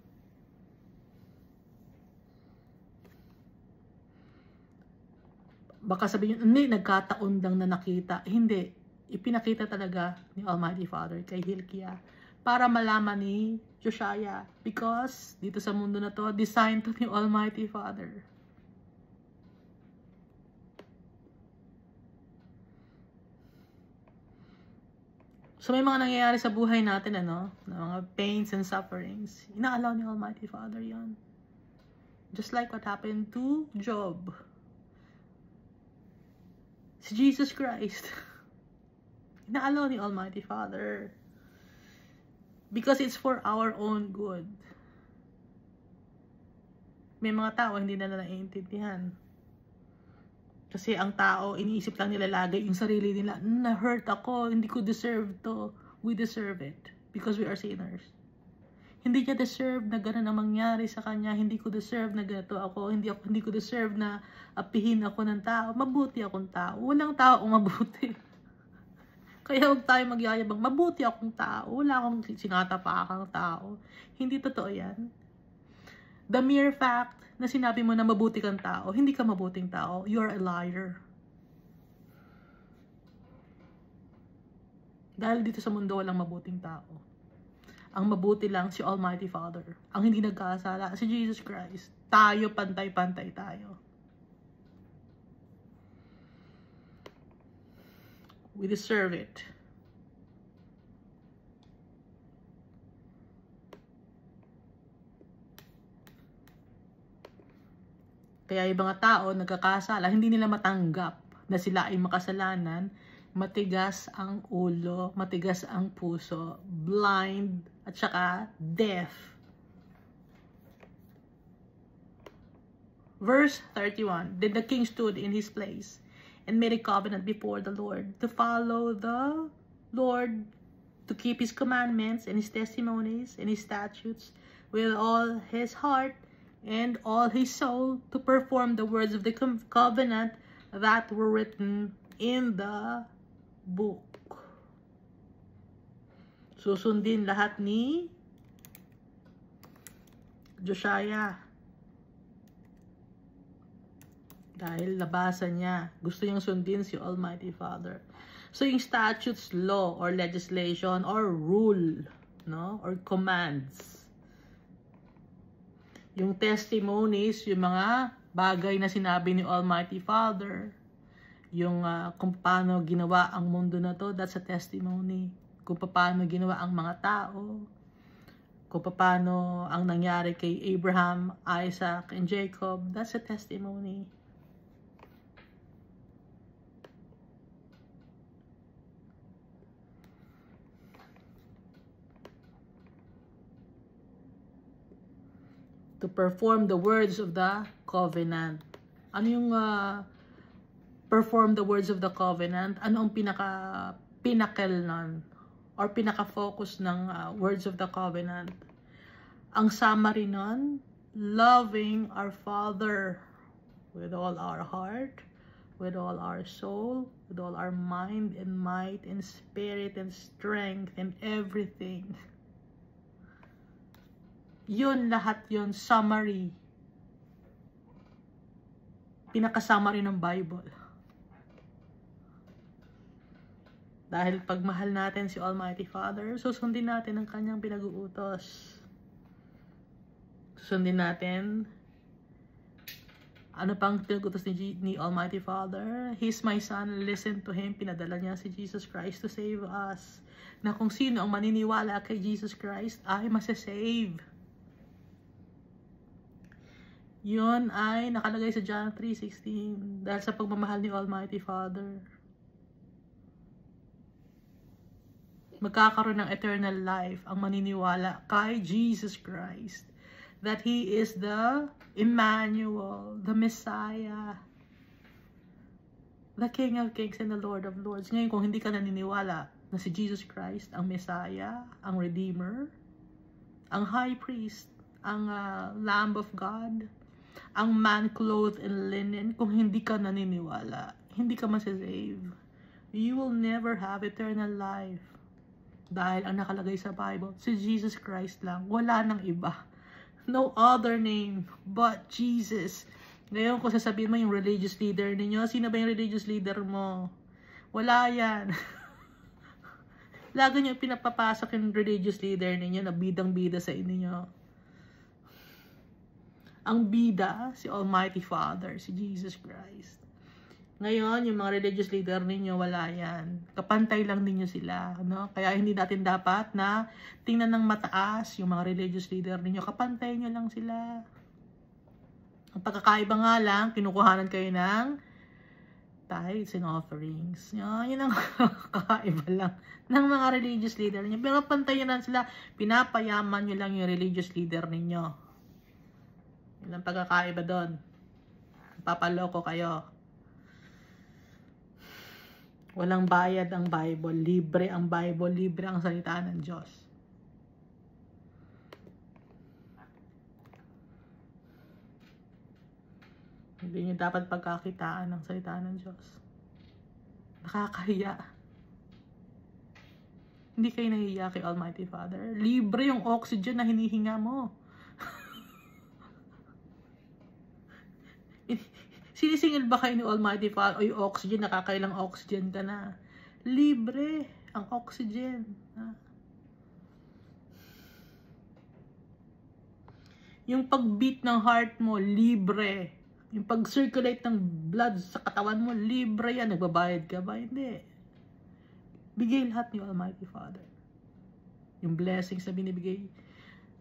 Baka sabihin, hindi, nagkataon lang na nakita. Hindi, ipinakita talaga ni Almighty Father kay Hilkiah para malaman ni Josiah, because dito sa mundo na to, designed to ni Almighty Father. So may mga nangyayari sa buhay natin, ano, na mga pains and sufferings. Inaalaw ni Almighty Father yan. Just like what happened to Job. Si Jesus Christ. Inaalaw ni Almighty Father. Because it's for our own good. May mga tao hindi na naiintindihan. Kasi ang tao, iniisip lang nila lagi yung sarili nila, na-hurt ako, hindi ko deserve to. We deserve it. Because we are sinners. Hindi niya deserve na gano'n ang mangyari sa kanya. Hindi ko deserve na ganito ako. Hindi ko deserve na apihin ako ng tao. Mabuti akong tao. Walang tao mabuti. Kaya huwag tayo magyayabang, mabuti akong tao, wala akong sinatapakang tao. Hindi totoo yan. The mere fact na sinabi mo na mabuti kang tao, hindi ka mabuting tao, you're a liar. Dahil dito sa mundo walang mabuting tao. Ang mabuti lang si Almighty Father. Ang hindi nagkasala, si Jesus Christ. Tayo, pantay-pantay tayo. We deserve it. Kaya yung mga tao nagkakasala, hindi nila matanggap na sila ay makasalanan. Matigas ang ulo, matigas ang puso, blind, at saka deaf. Verse 31. Then the king stood in his place and made a covenant before the Lord to follow the Lord, to keep his commandments and his testimonies and his statutes with all his heart and all his soul, to perform the words of the covenant that were written in the book. Susundin lahat ni Josiah. Dahil nabasa niya. Gusto niyang sundin si Almighty Father. So yung statutes, law, or legislation, or rule, no? Or commands. Yung testimonies, yung mga bagay na sinabi ni Almighty Father. Yung kung paano ginawa ang mundo na to, that's a testimony. Kung paano ginawa ang mga tao. Kung paano ang nangyari kay Abraham, Isaac, and Jacob, that's a testimony. To perform the words of the covenant. Ano yung perform the words of the covenant? Ano ang pinnacle nun? Or pinaka-focus ng words of the covenant? Ang summary nun, loving our Father with all our heart, with all our soul, with all our mind and might and spirit and strength and everything. Yun, lahat yun, summary. Pinaka-summary ng Bible. Dahil pag mahal natin si Almighty Father, susundin natin ang kanyang pinag-uutos. Susundin natin ano pang pinag-utos ni Almighty Father? He's my son, listen to Him. Pinadala niya si Jesus Christ to save us. Na kung sino ang maniniwala kay Jesus Christ ay masasave. Yun ay nakalagay sa John 3:16 dahil sa pagmamahal ni Almighty Father. Magkakaroon ng eternal life ang maniniwala kay Jesus Christ. That He is the Emmanuel, the Messiah, the King of Kings and the Lord of Lords. Ngayon, kung hindi ka naniniwala na si Jesus Christ ang Messiah, ang Redeemer, ang High Priest, ang Lamb of God, ang man clothed in linen, kung hindi ka naniniwala, hindi ka masasave. You will never have eternal life. Dahil ang nakalagay sa Bible, si Jesus Christ lang, wala nang iba. No other name but Jesus. Ngayon, kung sasabihin mo yung religious leader ninyo, sino ba yung religious leader mo? Wala yan. Lagi nyo pinapapasok yung religious leader ninyo na bidang-bida sa inyo. Ang bida, si Almighty Father, si Jesus Christ. Ngayon, yung mga religious leader ninyo, wala yan. Kapantay lang ninyo sila. No? Kaya hindi natin dapat na tingnan ng mataas yung mga religious leader ninyo. Kapantay nyo lang sila. Ang pagkakaiba nga lang, kinukuhanan kayo ng tithes and offerings. Yun ang kakaiba lang ng mga religious leader ninyo. Pero pantayan lang sila, pinapayaman nyo lang yung religious leader ninyo. Yun ang pagkakaiba doon. Papaloko kayo. Walang bayad ang Bible, libre ang Bible, libre ang salita ng Diyos. Hindi nyo dapat pagkakitaan ng salita ng Diyos. Nakakahiya. Hindi kayo nahihiya kay Almighty Father. Libre yung oxygen na hinihinga mo. Sinisingil ba kayo ni Almighty Father o yung oxygen, nakakailang oxygen ka na? Libre ang oxygen. Yung pagbeat ng heart mo, libre. Yung pag-circulate ng blood sa katawan mo, libre yan. Nagbabayad ka ba? Hindi. Bigay lahat ni Almighty Father. Yung blessings na binibigay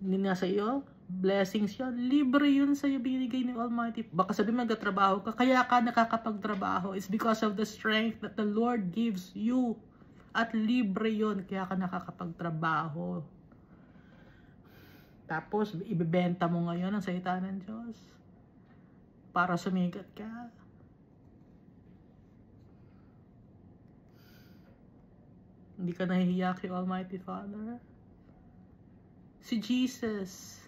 nila sa iyo, blessings yun. Libre yun sa'yo binigay ni Almighty. Baka sabihin magtatrabaho ka, kaya ka nakakapagtrabaho. It's because of the strength that the Lord gives you. At libre yun, kaya ka nakakapagtrabaho. Tapos, ibibenta mo ngayon ang salita ng Diyos. Para sumikat ka. Hindi ka nahihiya kay Almighty Father. Si Jesus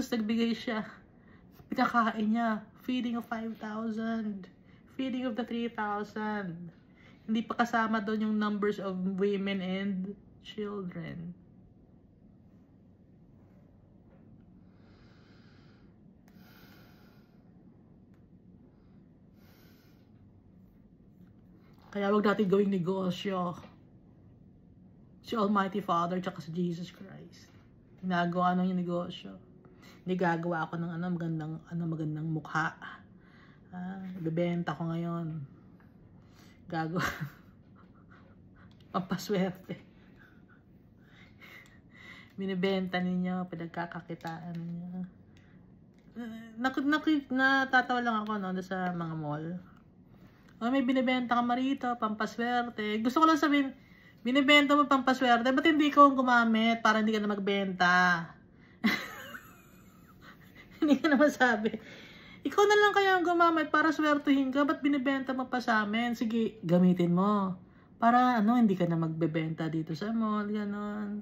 nagbigay siya. Pinakain niya. Feeding of 5,000. Feeding of the 3,000. Hindi pa kasama doon yung numbers of women and children. Kaya wag natin gawing negosyo si Almighty Father tsaka si Jesus Christ. Ginagawa nang yung negosyo. Hindi gagawa ako ng magandang mukha. Bibenta ko ngayon. Gagawa. Pampaswerte. Binibenta ninyo, pinagkakakitaan ninyo. Natatawa lang ako sa mga mall. May binibenta ka marito, pampaswerte. Gusto ko lang sabihin, binibenta mo pampaswerte, ba't hindi ko gumamit para hindi ka na magbenta? Hindi ka na masabi. Ikaw na lang kaya ang gumamit para swertuhin ka, ba't binibenta mo pa sa amin? Sige, gamitin mo. Para hindi ka na magbebenta dito sa mall, gano'n.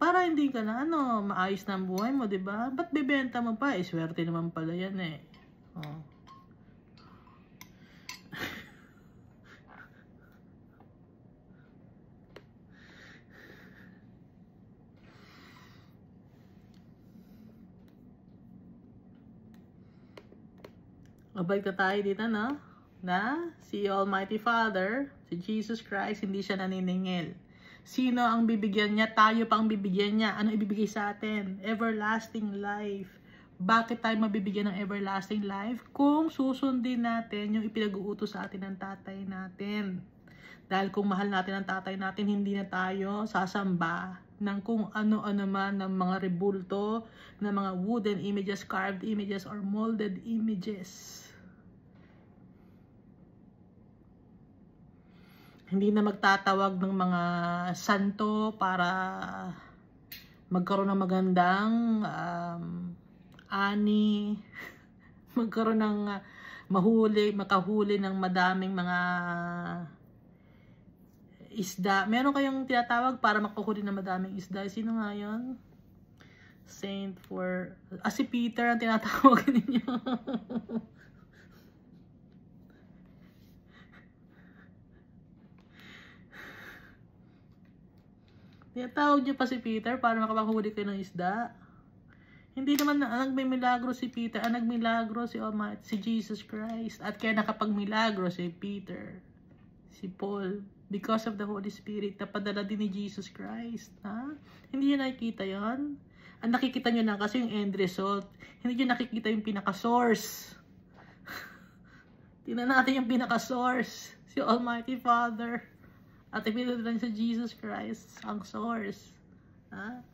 Para hindi ka na, maayos na ang buhay mo, diba? Ba't bibenta mo pa? Swerte naman pala yan eh. Oh. Mabalik na tayo dito, no? Na si Almighty Father, si Jesus Christ, hindi siya naniningil. Sino ang bibigyan niya? Tayo pa ang bibigyan niya. Ano ibibigay sa atin? Everlasting life. Bakit tayo mabibigyan ng everlasting life? Kung susundin natin yung ipinag-uutos sa atin ng tatay natin. Dahil kung mahal natin ang tatay natin, hindi na tayo sasamba ng kung ano-ano man ng mga rebulto, ng mga wooden images, carved images, or molded images. Hindi na magtatawag ng mga santo para magkaroon ng magandang ani, magkaroon ng makahuli ng madaming mga isda. Meron kayong tinatawag para makahuli ng madaming isda. Sino nga yun? Saint for... si Peter ang tinatawag ninyo. Tinatawag niyo pa si Peter para makapahuli kayo ng isda. Hindi naman nagmimilagro si Peter. Ang nagmilagro si Almighty, si Jesus Christ. At kaya nakapagmilagro si Peter, si Paul, because of the Holy Spirit, napadala din ni Jesus Christ. Ha? Hindi niyo nakikita yon? Ang nakikita niyo lang kasi yung end result. Hindi niyo nakikita yung pinaka-source. Tingnan natin yung pinaka-source. Si Almighty Father. At ipinunod lang sa Jesus Christ, ang source. Ha?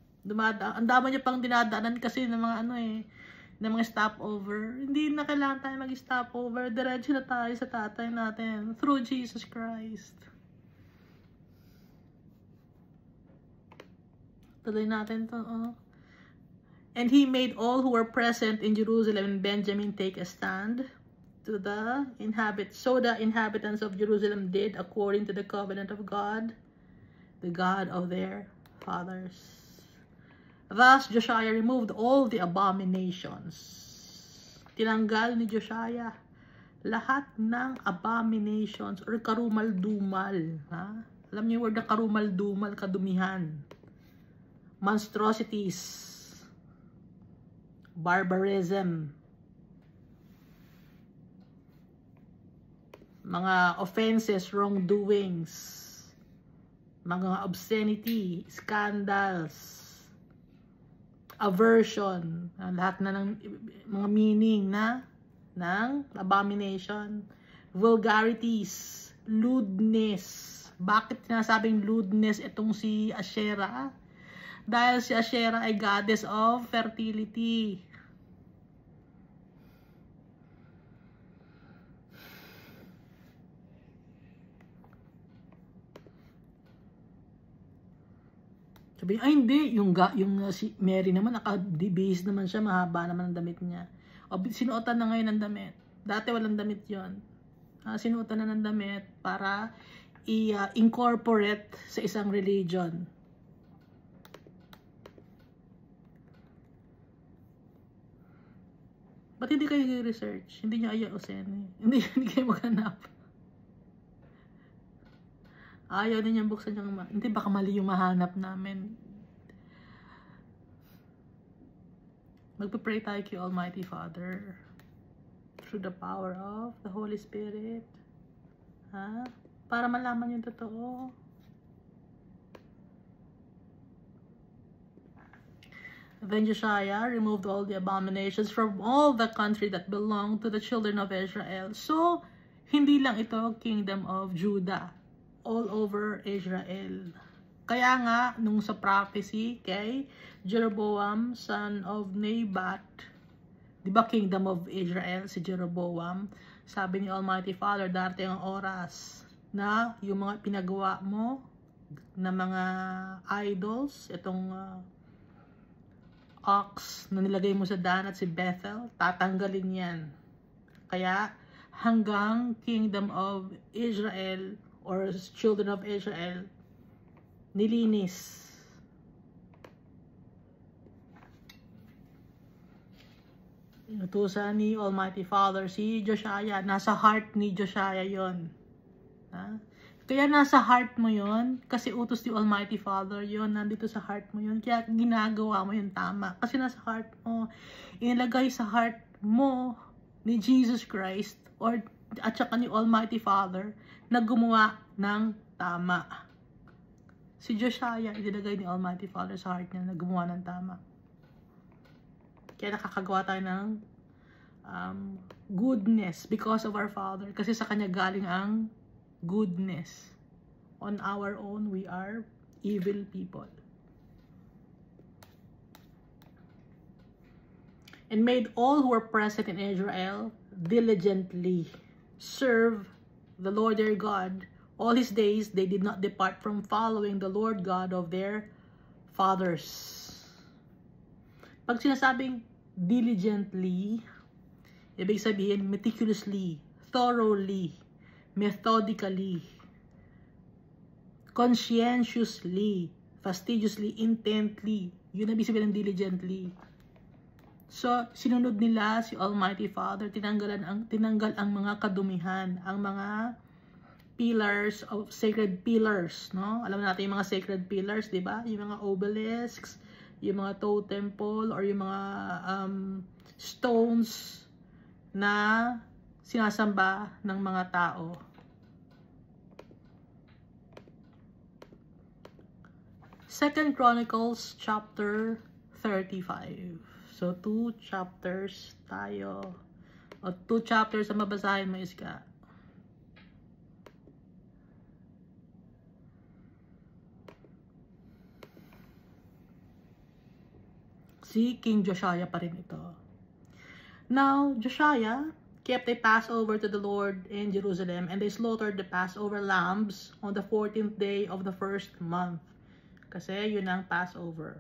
Ang dami niya pang dinadaanan kasi ng mga ng mga stopover. Hindi na kailangan tayo mag-stopover. Diretso na tayo sa tatay natin through Jesus Christ. Tuloy natin to. And he made all who were present in Jerusalem and Benjamin take a stand to the inhabitants of Jerusalem did according to the covenant of God, the God of their fathers. Thus Josiah removed all the abominations. Tinanggal ni Josiah lahat ng abominations or karumal-dumal. Ha? Alam niyo yung word na karumal-dumal, kadumihan. Monstrosities. Barbarism. Mga offenses, wrongdoings, mga obscenity, scandals, aversion, lahat na ng mga meaning ng abomination, vulgarities, lewdness. Bakit sinasabing lewdness itong si Asherah? Dahil si Asherah ay goddess of fertility. Sabi, ay hindi, yung si Mary naman, naka-debase naman siya, mahaba naman ang damit niya. O, sinuotan na ngayon ng damit. Dati walang damit yon. Sinuotan na ng damit para i-incorporate sa isang religion. Ba't hindi kayo research? Hindi nyo ayausin. Hindi kayo maghanap. Ayaw din niyang buksan yung... Hindi, baka mali yung mahanap namin. Magpapray tayo kay Almighty Father. Through the power of the Holy Spirit. Ha? Para malaman yung totoo. Then Josiah removed all the abominations from all the country that belonged to the children of Israel. So, hindi lang ito kingdom of Judah. All over Israel. Kaya nga, nung sa prophecy kay Jeroboam, son of Nebat, di ba kingdom of Israel, si Jeroboam, sabi ni Almighty Father, darating ang oras na yung mga pinagawa mo na mga idols, itong ox na nilagay mo sa Dan at si Bethel, tatanggalin yan. Kaya, hanggang kingdom of Israel, or children of Israel, nilinis. Inutusan ni Almighty Father si Josiah. Nasa heart ni Josiah yon. Kaya nasa heart mo yon, kasi utos ni Almighty Father yon, nandito sa heart mo yon. Kaya ginagawa mo yung tama. Kasi nasa heart mo, inilagay sa heart mo ni Jesus Christ at saka ni Almighty Father na gumawa ng tama. Si Josiah, idinagay ni Almighty Father sa heart niya na gumawa ng tama. Kaya nakakagawa tayo ng goodness because of our Father. Kasi sa Kanya galing ang goodness. On our own, we are evil people. And made all who were present in Israel diligently serve the Lord their God. All his days they did not depart from following the Lord God of their fathers. Pag sinasabing diligently, ibig sabihin meticulously, thoroughly, methodically, conscientiously, fastidiously, intently. Yun ang ibig sabihin ng diligently. So, sinunod nila si Almighty Father, tinanggal ang mga kadumihan, ang mga pillars of sacred pillars, no? Alam natin yung mga sacred pillars, 'di ba? Yung mga obelisks, yung mga totem pole or yung mga stones na sinasamba ng mga tao. Second Chronicles chapter 35. So, 2 chapters tayo. O 2 chapters ang mabasahin mo, Iska. Si King Josiah pa rin ito. Now, Josiah kept a Passover to the Lord in Jerusalem, and they slaughtered the Passover lambs on the 14th day of the first month. Kasi yun ang Passover.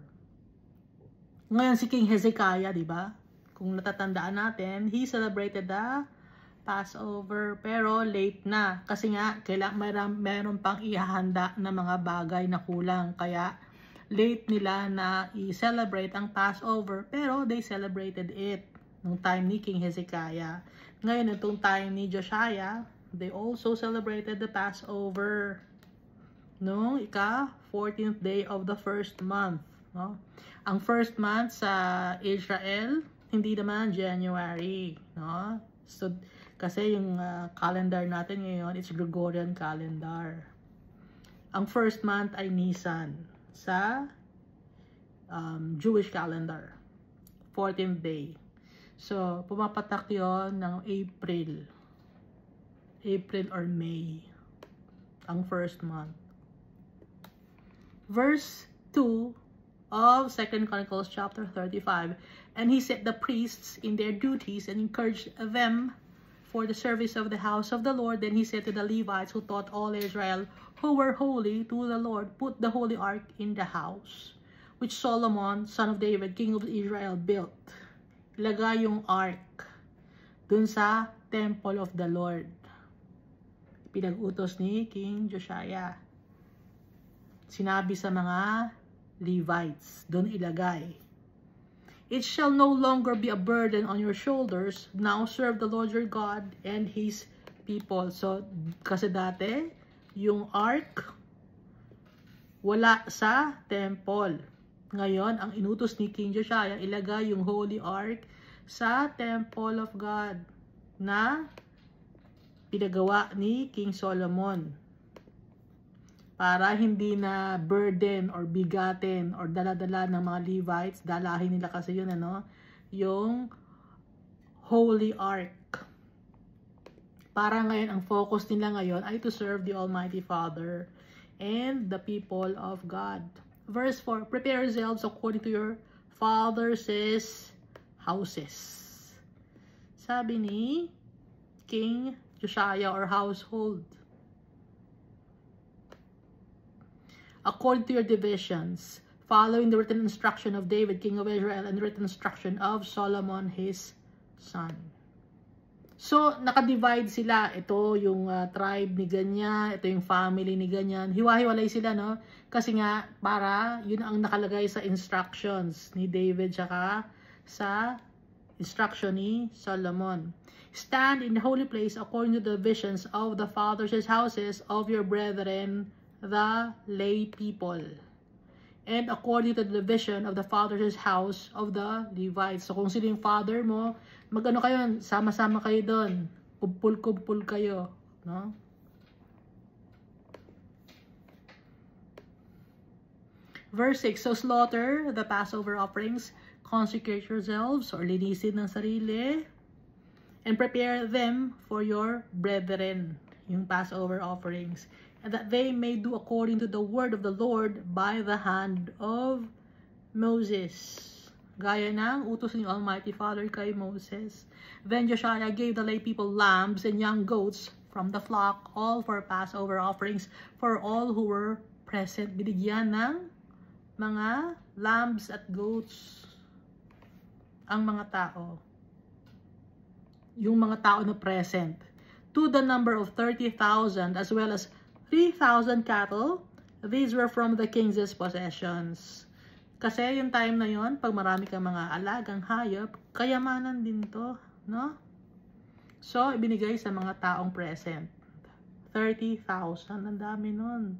Ngayon si King Hezekiah, di ba? Kung natatandaan natin, he celebrated the Passover, pero late na. Kasi nga, meron pang ihahanda na mga bagay na kulang. Kaya, late nila na i-celebrate ang Passover, pero they celebrated it nung time ni King Hezekiah. Ngayon, itong time ni Josiah, they also celebrated the Passover. No? 14th day of the first month. No? Ang first month sa Israel, hindi naman January, no? So, kasi yung calendar natin ngayon, it's Gregorian calendar. Ang first month ay Nisan sa Jewish calendar, 14th day. So, pumapatak yon ng April or May, ang first month. Verse 2 of 2 Chronicles chapter 35. And he set the priests in their duties and encouraged them for the service of the house of the Lord. Then he said to the Levites who taught all Israel who were holy to the Lord, put the holy ark in the house which Solomon, son of David, king of Israel, built. Ilagay yung ark dun sa temple of the Lord. Pinag-utos ni King Josiah. Sinabi sa mga Levites, doon ilagay. It shall no longer be a burden on your shoulders. Now serve the Lord your God and His people. So, kasi dati, yung ark, wala sa temple. Ngayon, ang inutos ni King Josiah, ilagay yung Holy Ark sa Temple of God na pinagawa ni King Solomon. Para hindi na burden or bigatin or dala-dala ng mga Levites, dalahin nila kasi yun, yung Holy Ark. Para ngayon, ang focus nila ngayon ay to serve the Almighty Father and the people of God. Verse 4, prepare yourselves according to your fathers' houses. Sabi ni King Josiah or household. According to your divisions, following the written instruction of David, king of Israel, and the written instruction of Solomon, his son. So, nakadivide sila. Ito yung tribe ni ganyan, ito yung family ni ganyan. Hiwa-hiwalay sila, no? Kasi nga, para yun ang nakalagay sa instructions ni David, tsaka sa instruction ni Solomon. Stand in the holy place according to the divisions of the fathers' houses of your brethren, the lay people. and according to the division of the father's house of the Levites. So kung sino yung father mo, magano kayo, sama-sama kayo doon. Kumpul-kumpul kayo, no? Verse 6, so slaughter the Passover offerings, consecrate yourselves, or linisin ng sarili, and prepare them for your brethren, yung Passover offerings, and that they may do according to the word of the Lord by the hand of Moses. Gaya ng utos ng Almighty Father kay Moses. Then Joshua gave the lay people lambs and young goats from the flock, all for Passover offerings, for all who were present. Binigyan ng mga lambs at goats ang mga tao. Yung mga tao na present. To the number of 30,000 as well as 3,000 cattle. These were from the king's possessions. Kasi yung time na yon, pag marami kang mga alagang hayop, kayamanan din to, no? So, ibinigay sa mga taong present. 30,000, ang dami nun.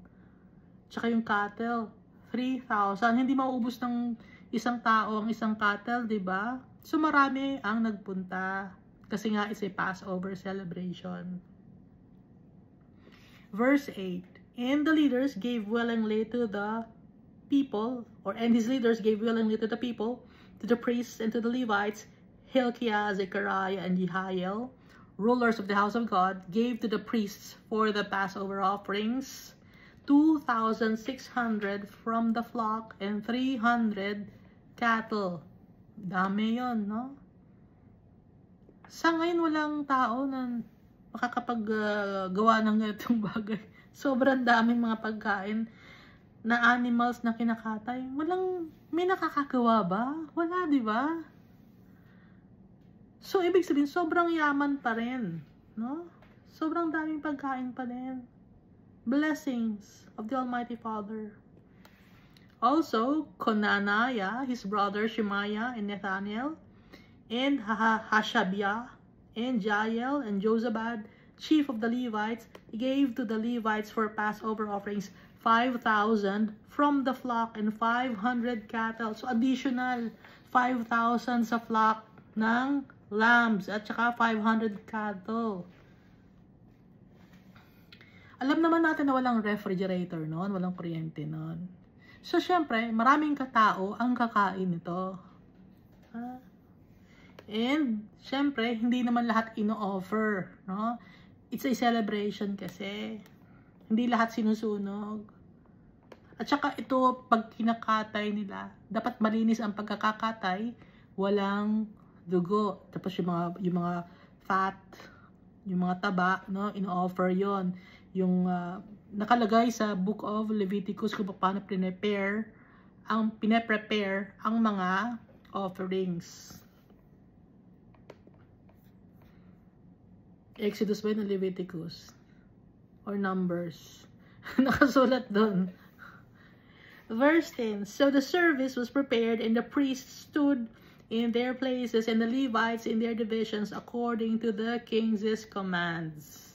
Tsaka yung cattle, 3,000. Hindi mauubos ng isang tao ang isang cattle, di ba? So, marami ang nagpunta. Kasi nga, it's a Passover celebration. Verse 8. And the leaders gave willingly to the people, and his leaders gave willingly to the people, to the priests and to the Levites, Hilkiah, Zechariah, and Jehiel, rulers of the house of God, gave to the priests for the Passover offerings 2,600 from the flock and 300 cattle. Dami yun, no? Sa ngayon, walang tao na makakapaggawa ng ganitong bagay. Sobrang daming mga pagkain na animals na kinakatay. May nakakagawa ba? Wala, di ba? So, ibig sabihin, sobrang yaman pa rin, no? Sobrang daming pagkain pa rin. Blessings of the Almighty Father. Also, Conaniah, his brother Shemaiah and Nathaniel, and Hashabiah, and Jael, and Jozabad, chief of the Levites, gave to the Levites for Passover offerings 5,000 from the flock and 500 cattle. So, additional 5,000 sa flock ng lambs at saka 500 cattle. Alam naman natin na walang refrigerator noon, walang kuryente noon. So, syempre, maraming katao ang kakain nito. And, syempre, hindi naman lahat ino-offer, no? It's a celebration kasi. Hindi lahat sinusunog. At saka ito, pag kinakatay nila, dapat malinis ang pagkakakatay, walang dugo. Tapos yung mga fat, yung mga taba, no? Ino-offer yon. Yung nakalagay sa Book of Leviticus kung paano pine-prepare ang mga offerings. Exodus ba yun, Leviticus? Or Numbers? Nakasulat doon. Verse 10. So the service was prepared, and the priests stood in their places, and the Levites in their divisions, according to the king's commands.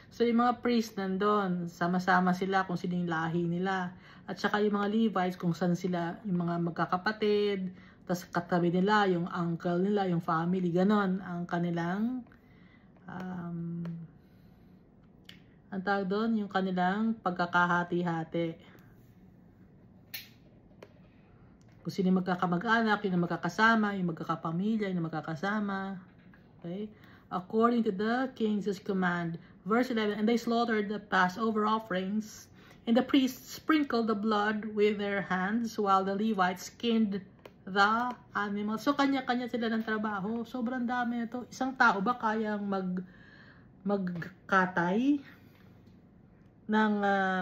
So, yung mga priests nandun, sama-sama sila kung sino yung lahi nila. At saka yung mga Levites, kung saan sila, yung mga magkakapatid, tapos katabi nila, yung uncle nila, yung family, ganon, ang kanilang, ang tawag doon, yung kanilang pagkakahati-hati. Kung sino yung magkakamag-anak, yung magkakasama, yung magkakapamilya, yung magkakasama. Okay? According to the king's command. Verse 11, and they slaughtered the Passover offerings, and the priests sprinkled the blood with their hands, while the Levites skinned the animals. So, kanya-kanya sila ng trabaho. Sobrang dami ito. Isang tao ba kayang magkatay ng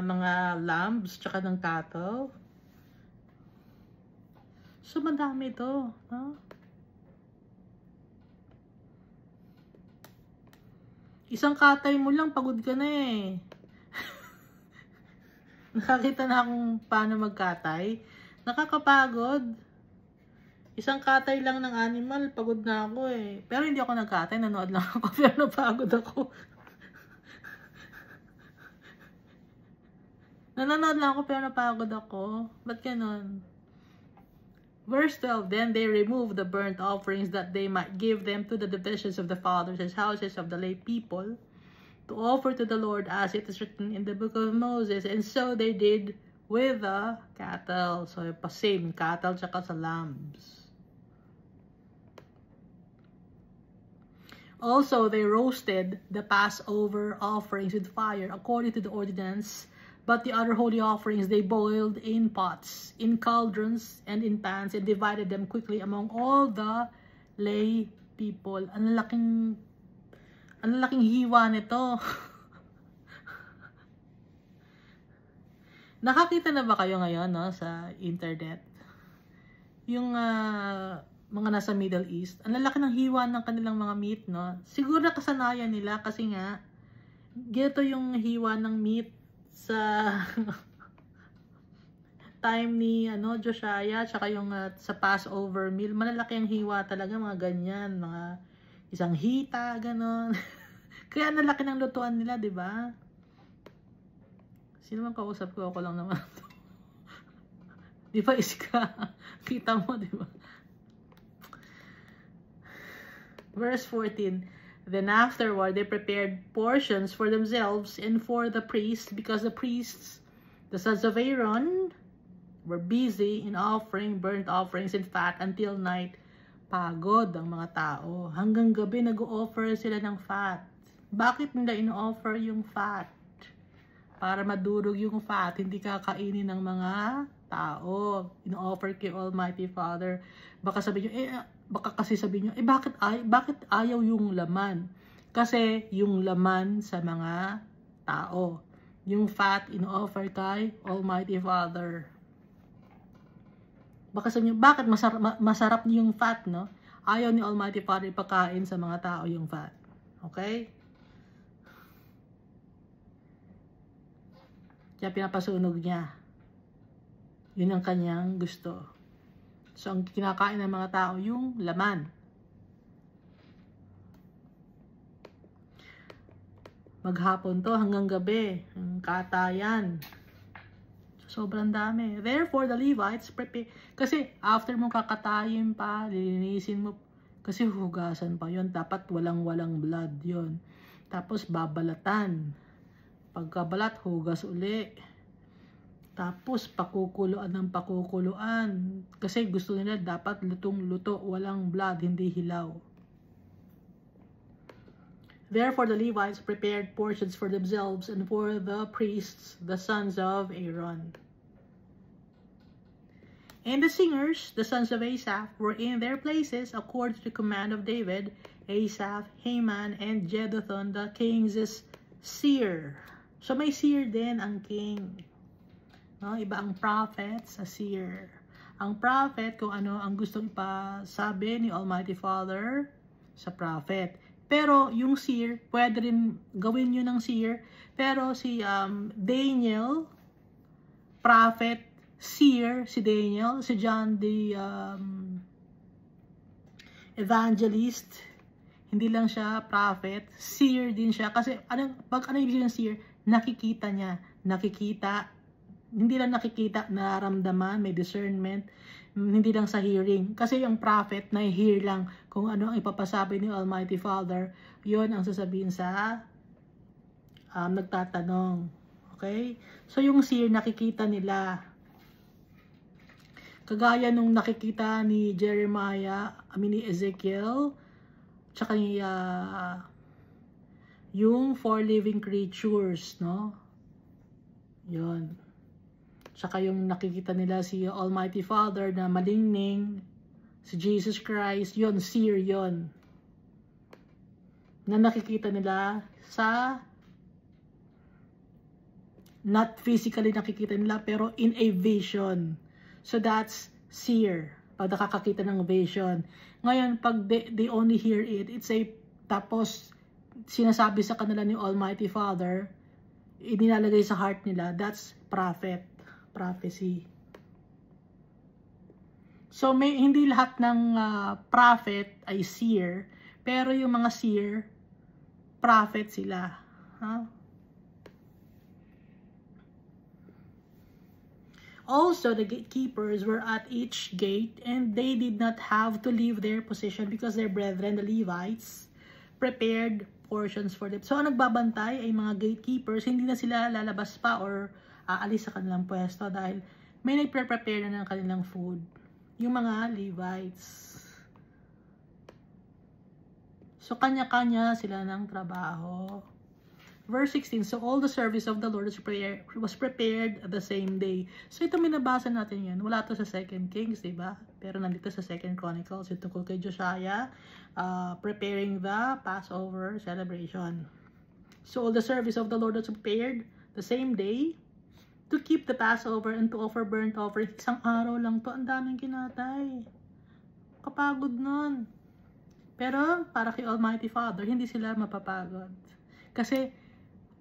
mga lambs tsaka ng cattle? So, madami ito. No? Isang katay mo lang, pagod ka na eh. Nakakita na akong paano magkatay. Nakakapagod. Isang katay lang ng animal, pagod na ako eh. Pero hindi ako nagkatay, nanood lang ako, pero napagod ako. Nanonood lang ako pero napagod ako. Ba't ganon? Verse 12, then they removed the burnt offerings that they might give them to the divisions of the fathers as houses of the lay people to offer to the Lord as it is written in the book of Moses. And so they did with the cattle. So, same, cattle tsaka sa lambs. Also, they roasted the Passover offerings with fire according to the ordinance. But the other holy offerings they boiled in pots, in cauldrons, and in pans, and divided them quickly among all the lay people. Ang laking hiwa nito. Nakakita na ba kayo ngayon, no, sa internet? Yung mga nasa Middle East, ang lalaki ng hiwa ng kanilang mga meat, no? Siguro kasanayan nila kasi nga, gito yung hiwa ng meat sa time ni Josiah, tsaka yung sa Passover meal, malalaki ang hiwa talaga, mga ganyan, mga isang hita, ganon. Kaya nalaki ng lutuan nila, di ba? Sino man kausap ko? Ako lang naman. Di ba, Iska? Kita mo, di ba? Verse 14, then afterward, they prepared portions for themselves and for the priests, because the priests, the sons of Aaron, were busy in offering burnt offerings and fat until night. Pagod ang mga tao. Hanggang gabi nag-o-offer sila ng fat. Bakit nila ino-offer yung fat? Para madurog yung fat, hindi kakainin ng mga tao. Ino-offer kay Almighty Father. Baka sabihin nyo, baka kasi sabihin nyo, bakit ayaw yung laman? Kasi yung laman sa mga tao. Yung fat, ino-offer kay Almighty Father. Baka sabihin nyo, bakit masarap yung fat, no? Ayaw ni Almighty Father ipakain sa mga tao yung fat. Okay? Kaya pinapasunog niya. Yun ang kanyang gusto. So, ang kinakain ng mga tao, yung laman. Maghapon to hanggang gabi. Ang katayan. Sobrang dami. Therefore, the Levites prepare. Kasi, after mo kakatayin pa, lilinisin mo. Kasi hugasan pa yon. Dapat walang blood yon. Tapos, babalatan. Pagkabalat, hugas uli. Tapos, pakukuluan ng pakukuluan. Kasi gusto nila dapat lutong-luto, walang blood, hindi hilaw. Therefore, the Levites prepared portions for themselves and for the priests, the sons of Aaron. And the singers, the sons of Asaph, were in their places according to the command of David, Asaph, Heman, and Jeduthun, the king's seer. So, may seer din ang king. No, iba ang prophet sa seer. Ang prophet, kung ano ang gustong ipasabi ni Almighty Father sa prophet. Pero yung seer, pwede rin gawin yun ng seer. Pero si Daniel, prophet, seer, si Daniel, si John the evangelist, hindi lang siya prophet, seer din siya. Kasi pag ano ibig sabihin ng seer, nakikita niya, hindi lang nakikita, nararamdaman, may discernment, hindi lang sa hearing. Kasi yung prophet, na-hear lang kung ano ang ipapasabi ni Almighty Father, yon ang sasabihin sa nagtatanong. Okay? So yung seer, nakikita nila. Kagaya nung nakikita ni Jeremiah, ni Ezekiel, tsaka ni yung 4 living creatures, no? Yon. Tsaka yung nakikita nila si Almighty Father na malingning, si Jesus Christ, yon, seer yon. Na nakikita nila sa, not physically nakikita nila, pero in a vision. So that's seer, pag nakakakita ng vision. Ngayon, pag they only hear it, it's a, tapos sinasabi sa kanila ni Almighty Father, inilalagay sa heart nila, that's prophecy. So, hindi lahat ng prophet ay seer, pero yung mga seer, prophet sila. Also, the gatekeepers were at each gate, and they did not have to leave their position because their brethren, the Levites, prepared portions for them. So, ang nagbabantay ay mga gatekeepers, hindi na sila lalabas pa or aalis sa kanilang pwesto dahil may nagpre-prepare na ng kanilang food. Yung mga Levites. So, kanya-kanya sila ng trabaho. Verse 16, so all the service of the Lord was prepared the same day. So, ito minabasa natin yan. Wala to sa 2 Kings, diba? Pero nandito sa 2 Chronicles. Ito ko kay Josiah, preparing the Passover celebration. So, all the service of the Lord was prepared the same day to keep the Passover and to offer burnt offering. Isang araw lang to, ang daming kinatay. Kapagod nun. Pero, para kay Almighty Father, hindi sila mapapagod. Kasi,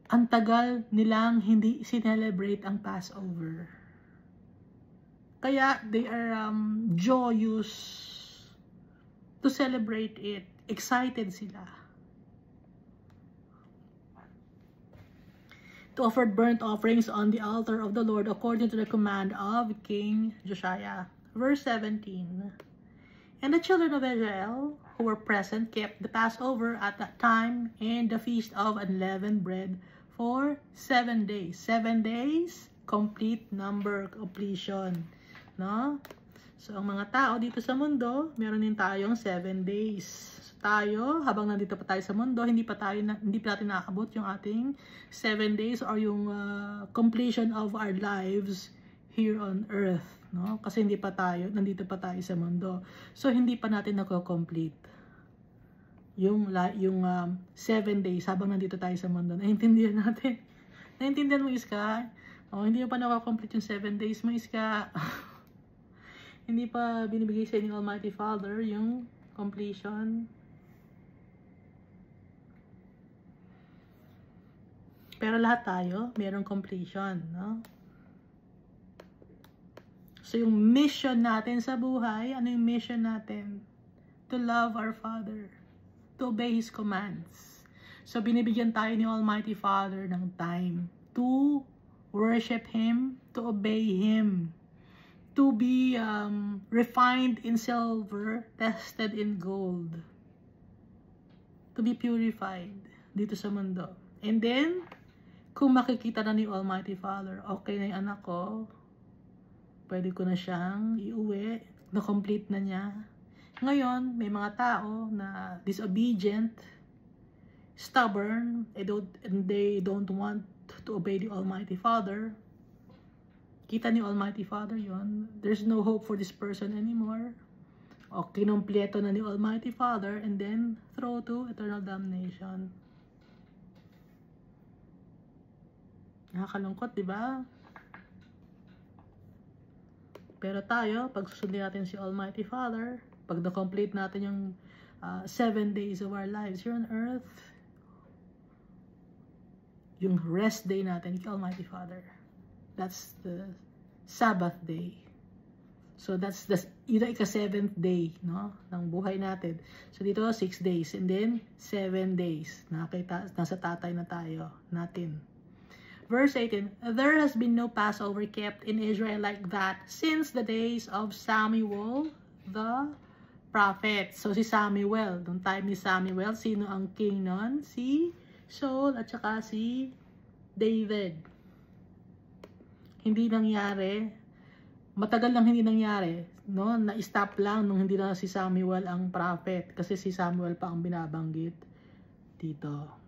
ang tagal nilang hindi sinelebrate ang Passover. Kaya, they are joyous to celebrate it. Excited sila. To offer burnt offerings on the altar of the Lord according to the command of King Josiah. Verse 17. And the children of Israel who were present kept the Passover at that time and the feast of unleavened bread for 7 days. 7 days, complete number completion. No? So, ang mga tao dito sa mundo, meron din tayong 7 days. So, tayo, habang nandito pa tayo sa mundo, hindi pa natin nakaabot yung ating 7 days or yung completion of our lives here on earth. No? Kasi nandito pa tayo sa mundo. So, hindi pa natin nako-complete yung 7 days habang nandito tayo sa mundo. Naintindihan natin. Naintindihan mo, Iska? Hindi pa nako-complete yung 7 days mo, Iska. Hindi pa binibigay sa inyo Almighty Father yung completion. Pero lahat tayo, mayroong completion, no? So, yung mission natin sa buhay, ano yung mission natin? To love our Father. To obey His commands. So, binibigyan tayo ni Almighty Father ng time to worship Him, to obey Him, to be refined in silver, tested in gold, to be purified dito sa mundo. And then, kung makikita na ni Almighty Father, okay na yung anak ko, pwede ko na siyang iuwi, na-complete na niya. Ngayon, may mga tao na disobedient, stubborn, and they don't want to obey the Almighty Father. Kita ni Almighty Father yon. There's no hope for this person anymore. O, kinumpleto na ni Almighty Father and then throw to eternal damnation. Nakakalungkot, di ba? Pero tayo, pag susundin natin si Almighty Father, pag na-complete natin yung 7 days of our lives here on earth, yung rest day natin kay Almighty Father, that's the Sabbath day. So that's ito ika-7th day, no, ng buhay natin. So dito 6 days and then 7 days. Nasa tatay na tayo natin. Verse 18, there has been no Passover kept in Israel like that since the days of Samuel the prophet. So si Samuel, noong time ni Samuel, sino ang king nun? Si Saul at saka si David. Hindi nangyari, matagal lang hindi nangyari, no? Na-stop lang nung hindi na si Samuel ang prophet kasi si Samuel pa ang binabanggit dito.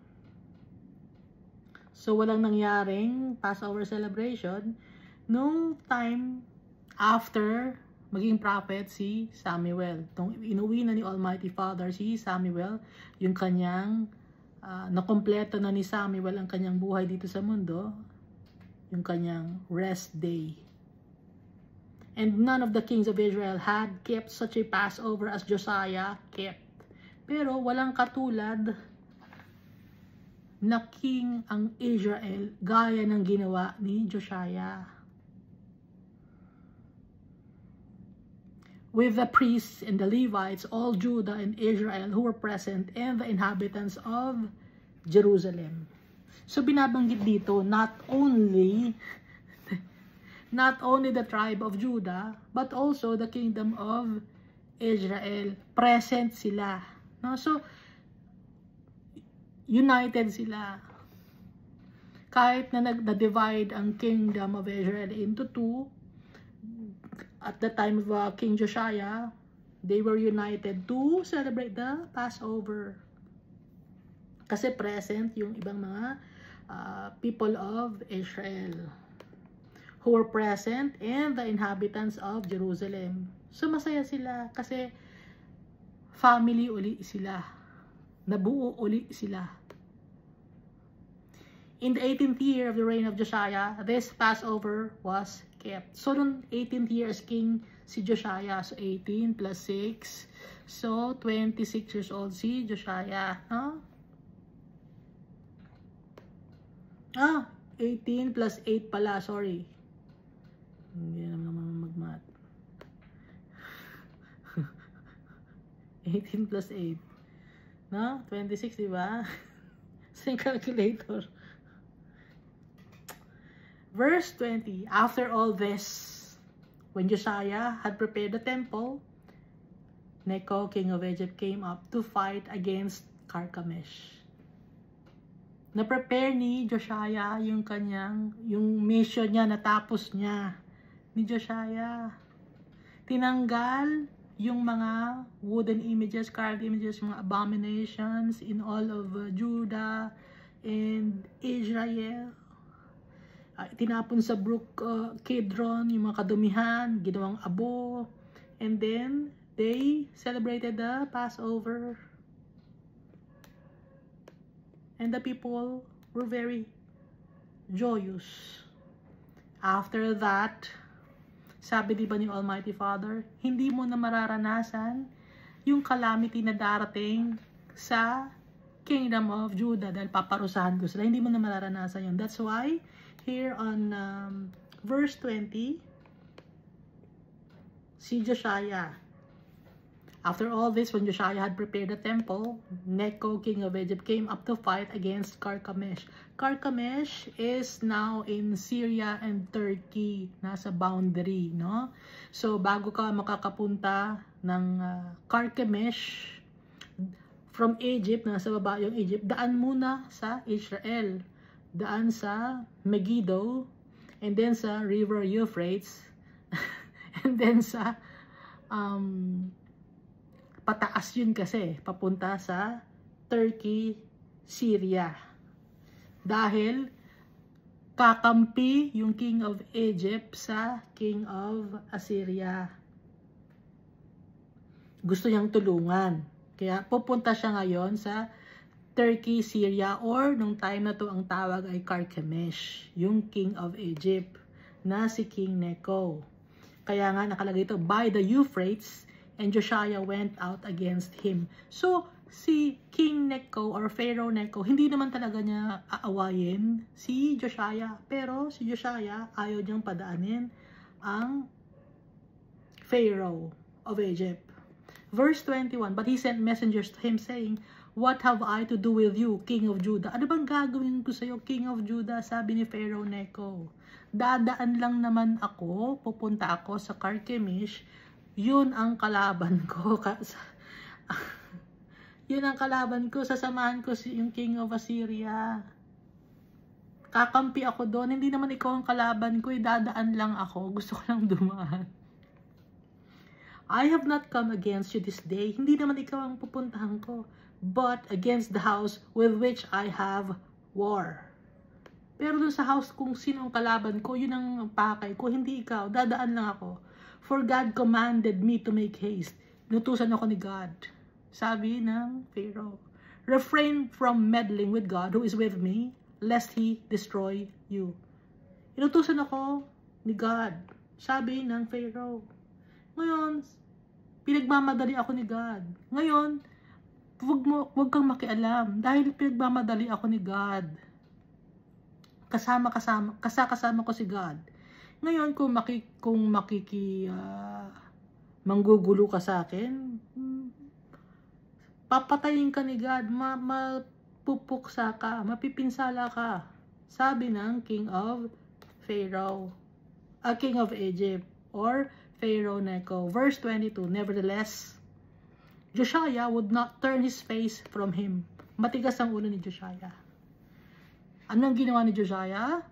So walang nangyaring Passover celebration nung time after maging prophet si Samuel. Nung inuwi na ni Almighty Father si Samuel, yung kanyang nakompleto na ni Samuel ang kanyang buhay dito sa mundo, yung kanyang rest day. And none of the kings of Israel had kept such a Passover as Josiah kept. Pero walang katulad na king ang Israel gaya ng ginawa ni Josiah. With the priests and the Levites, all Judah and Israel who were present, and the inhabitants of Jerusalem. So binabanggit dito, not only not only the tribe of Judah, but also the kingdom of Israel. Present sila. No? So, united sila. Kahit na na-divide ang kingdom of Israel into two, at the time of King Josiah, they were united to celebrate the Passover. Kasi present yung ibang mga people of Israel who were present and the inhabitants of Jerusalem. So masaya sila kasi family uli sila. Nabuo uli sila. In the 18th year of the reign of Josiah, this Passover was kept. So noong 18th year as king si Josiah, so 18 plus 6, so 26 years old si Josiah. 18 plus 8 pala, sorry. Hindi naman mag-math. 18 plus 8. No? 26, diba? Same calculator. Verse 20. After all this, when Josiah had prepared the temple, Necho, king of Egypt, came up to fight against Carchemish. Na-prepare ni Josiah yung mission niya, natapos niya ni Josiah. Tinanggal yung mga wooden images, carved images, mga abominations in all of Judah and Israel. Tinapon sa brook Kidron yung mga kadumihan, ginawang abo, and then they celebrated the Passover. And the people were very joyous. After that, sabi diba ni Almighty Father, hindi mo na mararanasan yung calamity na darating sa kingdom of Judah dahil paparusahan ko sila. Hindi mo na mararanasan yun. That's why, here on verse 20, si Josiah, after all this, when Josiah had prepared the temple, Necho, king of Egypt, came up to fight against Carchemish. Carchemish is now in Syria and Turkey. Nasa boundary, no? So, bago ka makakapunta ng Carchemish from Egypt, nasa baba yung Egypt, daan muna sa Israel. Daan sa Megiddo, and then sa River Euphrates, and then sa pataas yun kasi, papunta sa Turkey, Syria. Dahil kakampi yung king of Egypt sa king of Assyria. Gusto niyang tulungan. Kaya pupunta siya ngayon sa Turkey, Syria, or nung time na to ang tawag ay Carchemish, yung king of Egypt, na si King Necho. Kaya nga nakalagay ito, by the Euphrates, and Josiah went out against him. So, si King Necho or Pharaoh Necho, hindi naman talaga niya aawayin si Josiah. Pero si Josiah, ayaw niyang padaanin ang Pharaoh of Egypt. Verse 21, but he sent messengers to him saying, what have I to do with you, King of Judah? Ano bang gagawin ko sa'yo, King of Judah? Sabi ni Pharaoh Necho. Dadaan lang naman ako, pupunta ako sa Carchemish, yun ang kalaban ko. Yun ang kalaban ko. Sasamahan ko yung king of Assyria. Kakampi ako doon. Hindi naman ikaw ang kalaban ko. Dadaan lang ako. Gusto ko lang dumaan. I have not come against you this day. Hindi naman ikaw ang pupuntahan ko. But against the house with which I have war. Pero dun sa house kung sino ang kalaban ko, yun ang pakay ko. Hindi ikaw. Dadaan lang ako. For God commanded me to make haste. Inutusan ako ni God. Sabi ng Pharaoh, refrain from meddling with God who is with me, lest He destroy you. Inutusan ako ni God. Sabi ng Pharaoh. Ngayon, pinagmamadali ako ni God. Ngayon, wag kang makialam. Dahil pinagmamadali ako ni God. Kasama ko si God. Ngayon, kung manggugulo ka sa akin, papatayin ka ni God, mapupuksa ka, mapipinsala ka. Sabi ng King of Pharaoh. king of Egypt, or Pharaoh Necho. Verse 22, nevertheless, Josiah would not turn his face from him. Matigas ang ulo ni Josiah. Anong ginawa ni Josiah?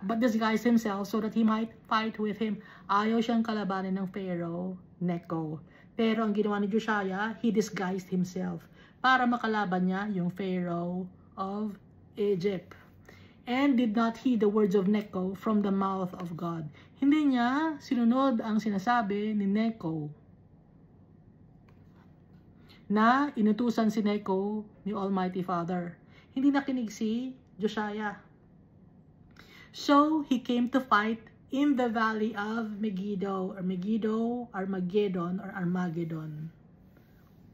But disguised himself so that he might fight with him. Ayaw siyang kalabanin ng Pharaoh Necho. Pero ang ginawa ni Josiah, he disguised himself para makalaban niya yung Pharaoh of Egypt. And did not heed the words of Necho from the mouth of God. Hindi niya sinunod ang sinasabi ni Necho, na inutusan si Necho ni Almighty Father. Hindi nakinig si Josiah. So he came to fight in the valley of Megiddo, or Megiddo, Armageddon, or Armageddon.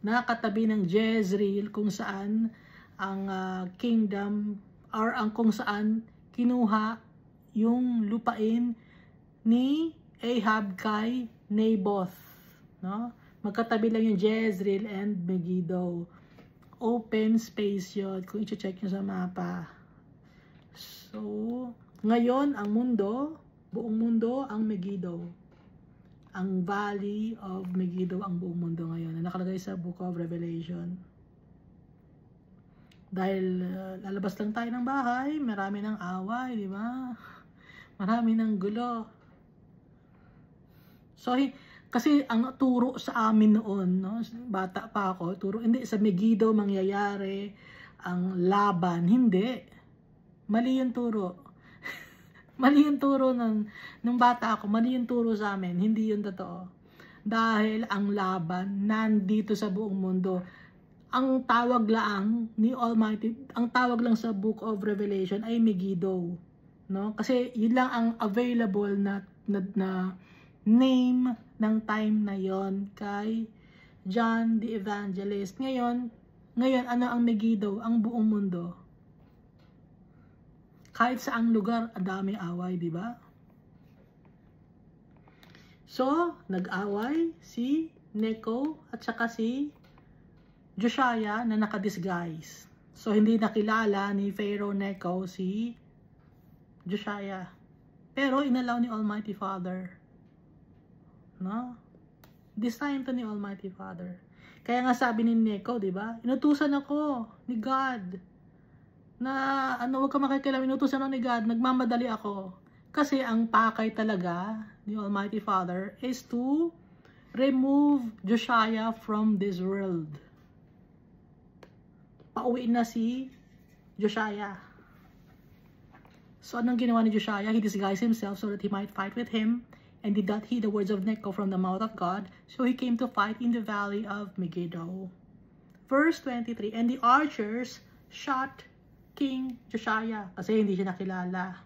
Nakatabi ng Jezreel, kung saan ang kingdom, or ang kung saan kinuha yung lupain ni Ahab kay Naboth. No? Magkatabi lang yung Jezreel and Megiddo. Open space yun, kung i-check nyo sa mapa. So, ngayon, ang mundo, buong mundo, ang Megiddo. Ang Valley of Megiddo, ang buong mundo ngayon, na nakalagay sa Book of Revelation. Dahil lalabas lang tayo ng bahay, marami ng away, di ba? Marami ng gulo. So, kasi ang turo sa amin noon, no, bata pa ako, turo, hindi sa Megiddo mangyayari ang laban, hindi. Mali yung turo. Mali yung turo nung bata ako, mali yung turo sa amin, hindi yun totoo. Dahil ang laban nandito sa buong mundo. Ang tawag lang ni Almighty, ang tawag lang sa Book of Revelation ay Megiddo, no? Kasi yun lang ang available na name ng time na yon kay John the Evangelist. Ngayon ano ang Megiddo? Ang buong mundo. Kahit saang lugar, ang daming away, di ba? So, nag-away si Necho at saka si Josiah na nakadisguise. So, hindi nakilala ni Pharaoh Necho si Josiah. Pero, inalaw ni Almighty Father. No? This time to ni Almighty Father. Kaya nga sabi ni Necho, di ba? Inutusan ako ni God. Na, huwag ka makikialam, inutusan ako ni God, nagmamadali ako. Kasi ang pakay talaga ni Almighty Father is to remove Josiah from this world. Pauwiin na si Josiah. So, anong ginawa ni Josiah? He disguised himself so that he might fight with him, and did not heed the words of Necho from the mouth of God. So, he came to fight in the valley of Megiddo. Verse 23, and the archers shot King Josiah, kasi hindi siya nakilala.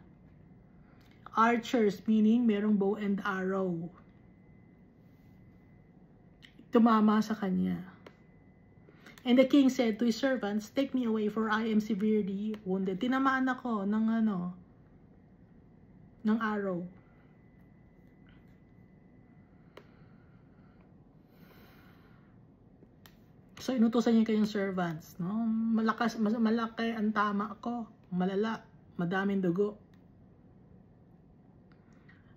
Archers, meaning merong bow and arrow. Tumama sa kanya. And the king said to his servants, take me away, for I am severely wounded. Tinamaan ako ng arrow. So, inutusan niya kayong servants, no? Malaki ang tama ko. Malala. Madaming dugo.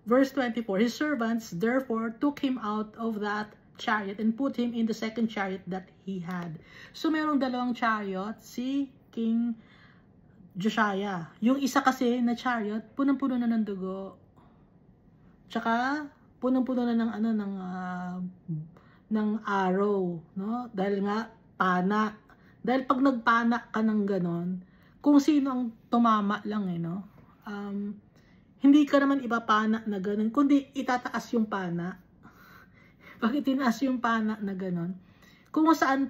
Verse 24, his servants therefore took him out of that chariot and put him in the second chariot that he had. So, merong dalawang chariot, si King Josiah. Yung isa kasi na chariot, punong-puno na ng dugo. Tsaka, punong-puno na ng arrow, no? Dahil nga, pana. Dahil pag nagpana ka ng ganon, kung sino ang tumama lang, no? Hindi ka naman ipapana na ganon, kundi itataas yung pana. Bakit tinaas yung pana na ganon? Kung saan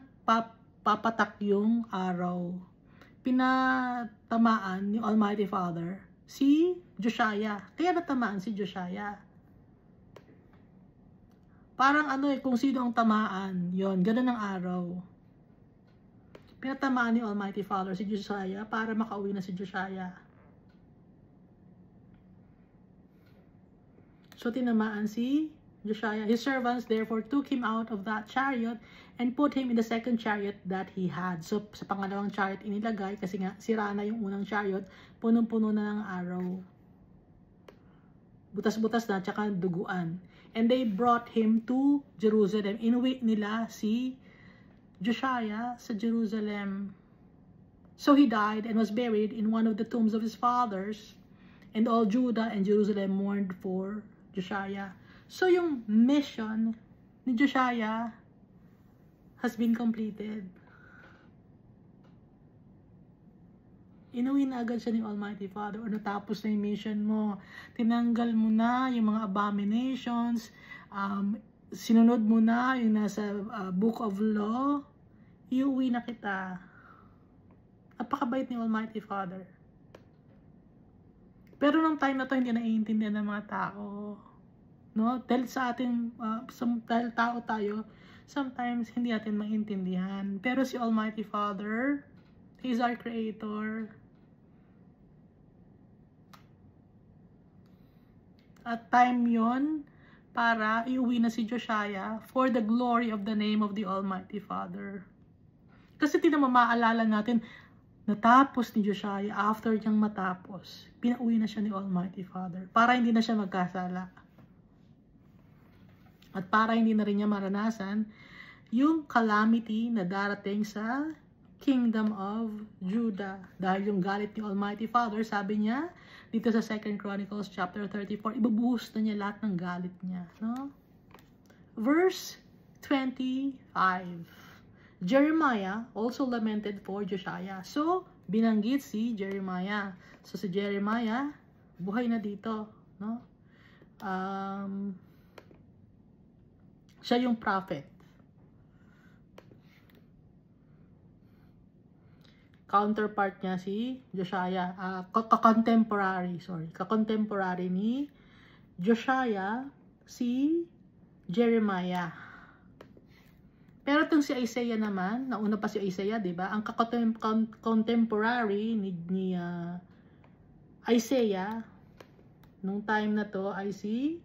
papatak yung araw. Pinatamaan ni Almighty Father si Josiah. Kaya natamaan si Josiah. Parang kung sino ang tamaan, yon, ganun ang araw. Pinatamaan ni Almighty Father si Josiah para makauwi na si Josiah. So, tinamaan si Josiah. His servants therefore took him out of that chariot and put him in the second chariot that he had. So, sa pangalawang chariot inilagay kasi nga sira na yung unang chariot, punong-puno na ng araw. butas-butas na, tsaka duguan. And they brought him to Jerusalem. Inuwi nila si Josiah sa Jerusalem. So he died and was buried in one of the tombs of his fathers. And all Judah and Jerusalem mourned for Josiah. So yung mission ni Josiah has been completed. Inuwi na agad siya ni Almighty Father, o natapos na yung mission mo. Tinanggal mo na yung mga abominations, sinunod mo na yung nasa Book of Law, iuwi na kita. Napakabait ni Almighty Father. Pero nung time na to, hindi naiintindihan ng mga tao. No? Dahil sa atin, dahil tao tayo, sometimes hindi natin maintindihan. Pero si Almighty Father, He's our Creator. At time yon para iuwi na si Josiah for the glory of the name of the Almighty Father. Kasi maalala natin, natapos ni Josiah, after niyang matapos, pinauwi na siya ni Almighty Father para hindi na siya magkasala. At para hindi na rin niya maranasan yung calamity na darating sa Kingdom of Judah. Dahil yung galit ni Almighty Father, sabi niya, dito sa 2 Chronicles chapter 34, ibubuhos na niya lahat ng galit niya. No? Verse 25. Jeremiah also lamented for Josiah. So, binanggit si Jeremiah. So, si Jeremiah, buhay na dito. No? Siya yung prophet. Counterpart niya si Josiah, kakontemporary ni Josiah, si Jeremiah. Pero itong si Isaiah naman, nauna pa si Isaiah, di ba? Ang contemporary ni Isaiah, nung time na to ay si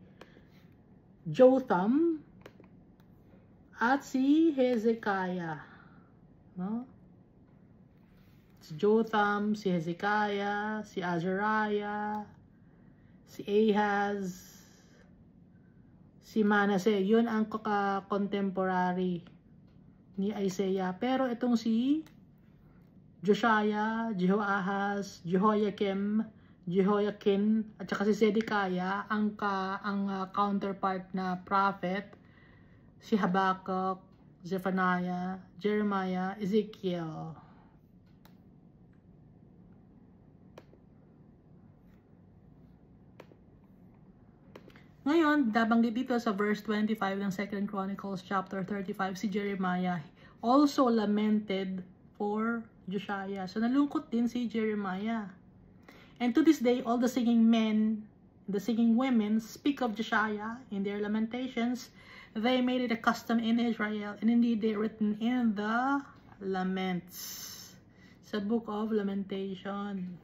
Jotham at si Hezekiah. No? Si Jotham, si Hezekiah, si Azariah, si Ahaz, si Manasseh. Yun ang contemporary ni Isaiah. Pero itong si Josiah, Jehoahaz, Jehoiakim, at saka si Zedekiah, ang counterpart na prophet, si Habakkuk, Zephaniah, Jeremiah, Ezekiel. Ngayon, nabanggit dito sa verse 25 ng 2 Chronicles chapter 35, si Jeremiah also lamented for Josiah. So, nalungkot din si Jeremiah. And to this day, all the singing men, the singing women speak of Josiah in their lamentations. They made it a custom in Israel, and indeed they are written in the Laments. Sa Book of Lamentation.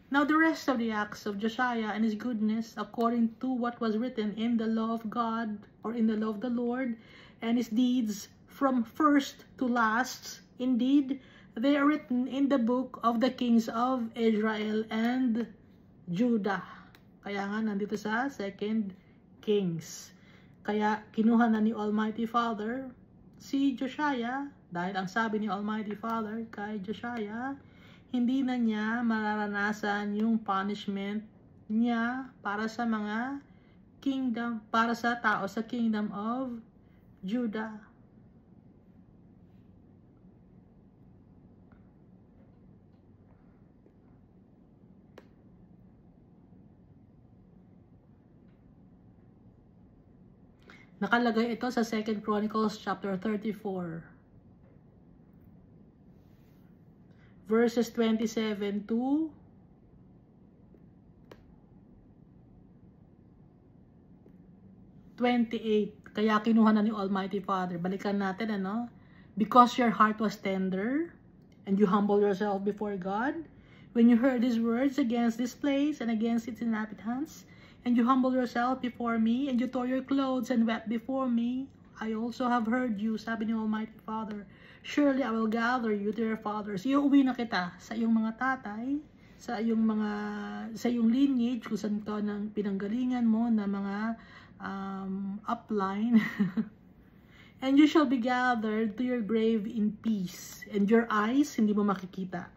Now the rest of the acts of Josiah and his goodness, according to what was written in the law of God, or in the law of the Lord, and his deeds from first to last, indeed, they are written in the book of the kings of Israel and Judah. Kaya nga, nandito sa 2 Kings. Kaya, kinuha na ni Almighty Father si Josiah, dahil ang sabi ni Almighty Father kay Josiah, hindi na niya mararanasan yung punishment niya para sa mga kingdom, para sa tao sa Kingdom of Judah. Nakalagay ito sa 2 Chronicles chapter 34. Verses 27 to 28. Kaya kinuha na ni Almighty Father. Balikan natin, ano? Because your heart was tender, and you humble yourself before God, when you heard His words against this place and against its inhabitants, and you humble yourself before me, and you tore your clothes and wept before me, I also have heard you, sabi ni Almighty Father. Surely I will gather you to your fathers. Iuwi na kita sa iyong mga tatay, sa iyong lineage, kung saan ka ng pinanggalingan mo na mga upline. And you shall be gathered to your grave in peace, and your eyes hindi mo makikita.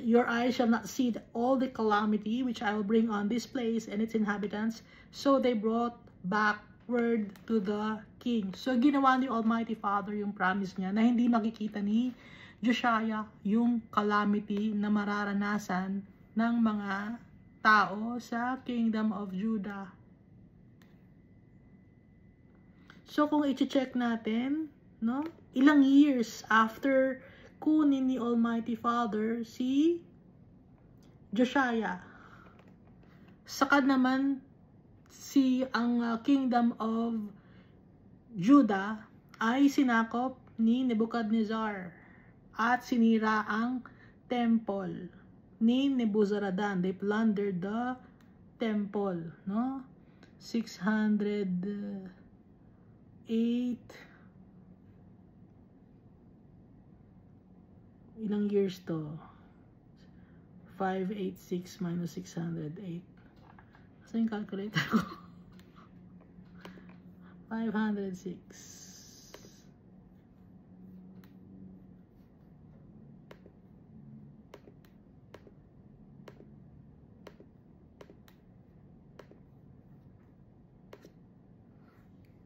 Your eyes shall not see all the calamity which I will bring on this place and its inhabitants. So they brought back word to the king. So ginawa ni Almighty Father yung promise niya na hindi makikita ni Josiah yung calamity na mararanasan ng mga tao sa Kingdom of Judah. So kung i-check natin, no, ilang years after kunin ni Almighty Father si Josiah, saka naman ang Kingdom of Judah ay sinakop ni Nebuchadnezzar at sinira ang temple ni Nebuzaradan. They plundered the temple, no? 608. Ilang years to? 586 minus 608. Saan yung calculator ko? 506.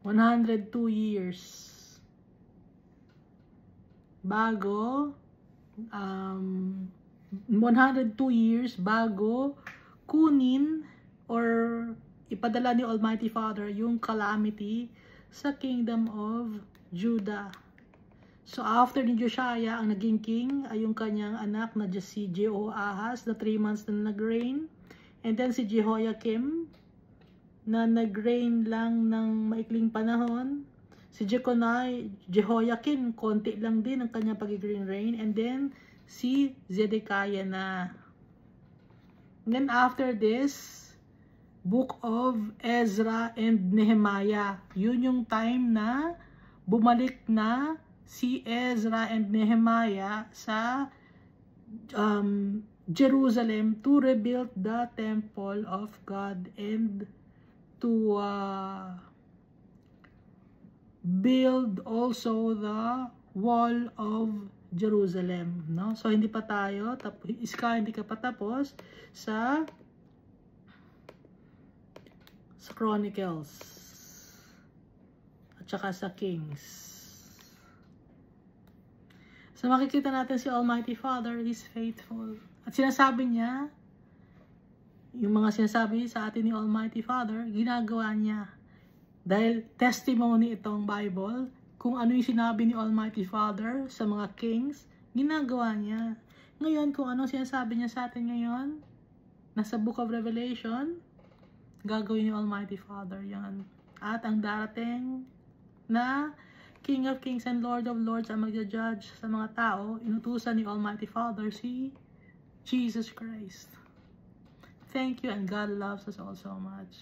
$102 years bago 102 years bago kunin or ipadala ni Almighty Father yung calamity sa Kingdom of Judah. So after ni Josiah, ang naging king ay yung kanyang anak na si Jehoahaz na 3 months na nag-reign, and then si Jehoiakim na nag-reign lang ng maikling panahon. Si Jehoiakim, konti lang din ang kanyang pag-green reign. And then, si Zedekiah na. And then after this, Book of Ezra and Nehemiah. Yun yung time na bumalik na si Ezra and Nehemiah sa Jerusalem to rebuild the temple of God and to build also the wall of Jerusalem, no? So hindi pa tayo hindi ka pa tapos sa Chronicles at saka sa Kings. So makikita natin si Almighty Father is faithful. At sinasabi niya, yung mga sinasabi sa atin ni Almighty Father, ginagawa niya. Dahil testimony itong Bible, kung ano yung sinabi ni Almighty Father sa mga kings, ginagawa niya. Ngayon, kung anong sinasabi niya sa atin ngayon, nasa Book of Revelation, gagawin ni Almighty Father yan. At ang darating na King of Kings and Lord of Lords ang magja-judge sa mga tao, inutusan ni Almighty Father si Jesus Christ. Thank you, and God loves us all so much.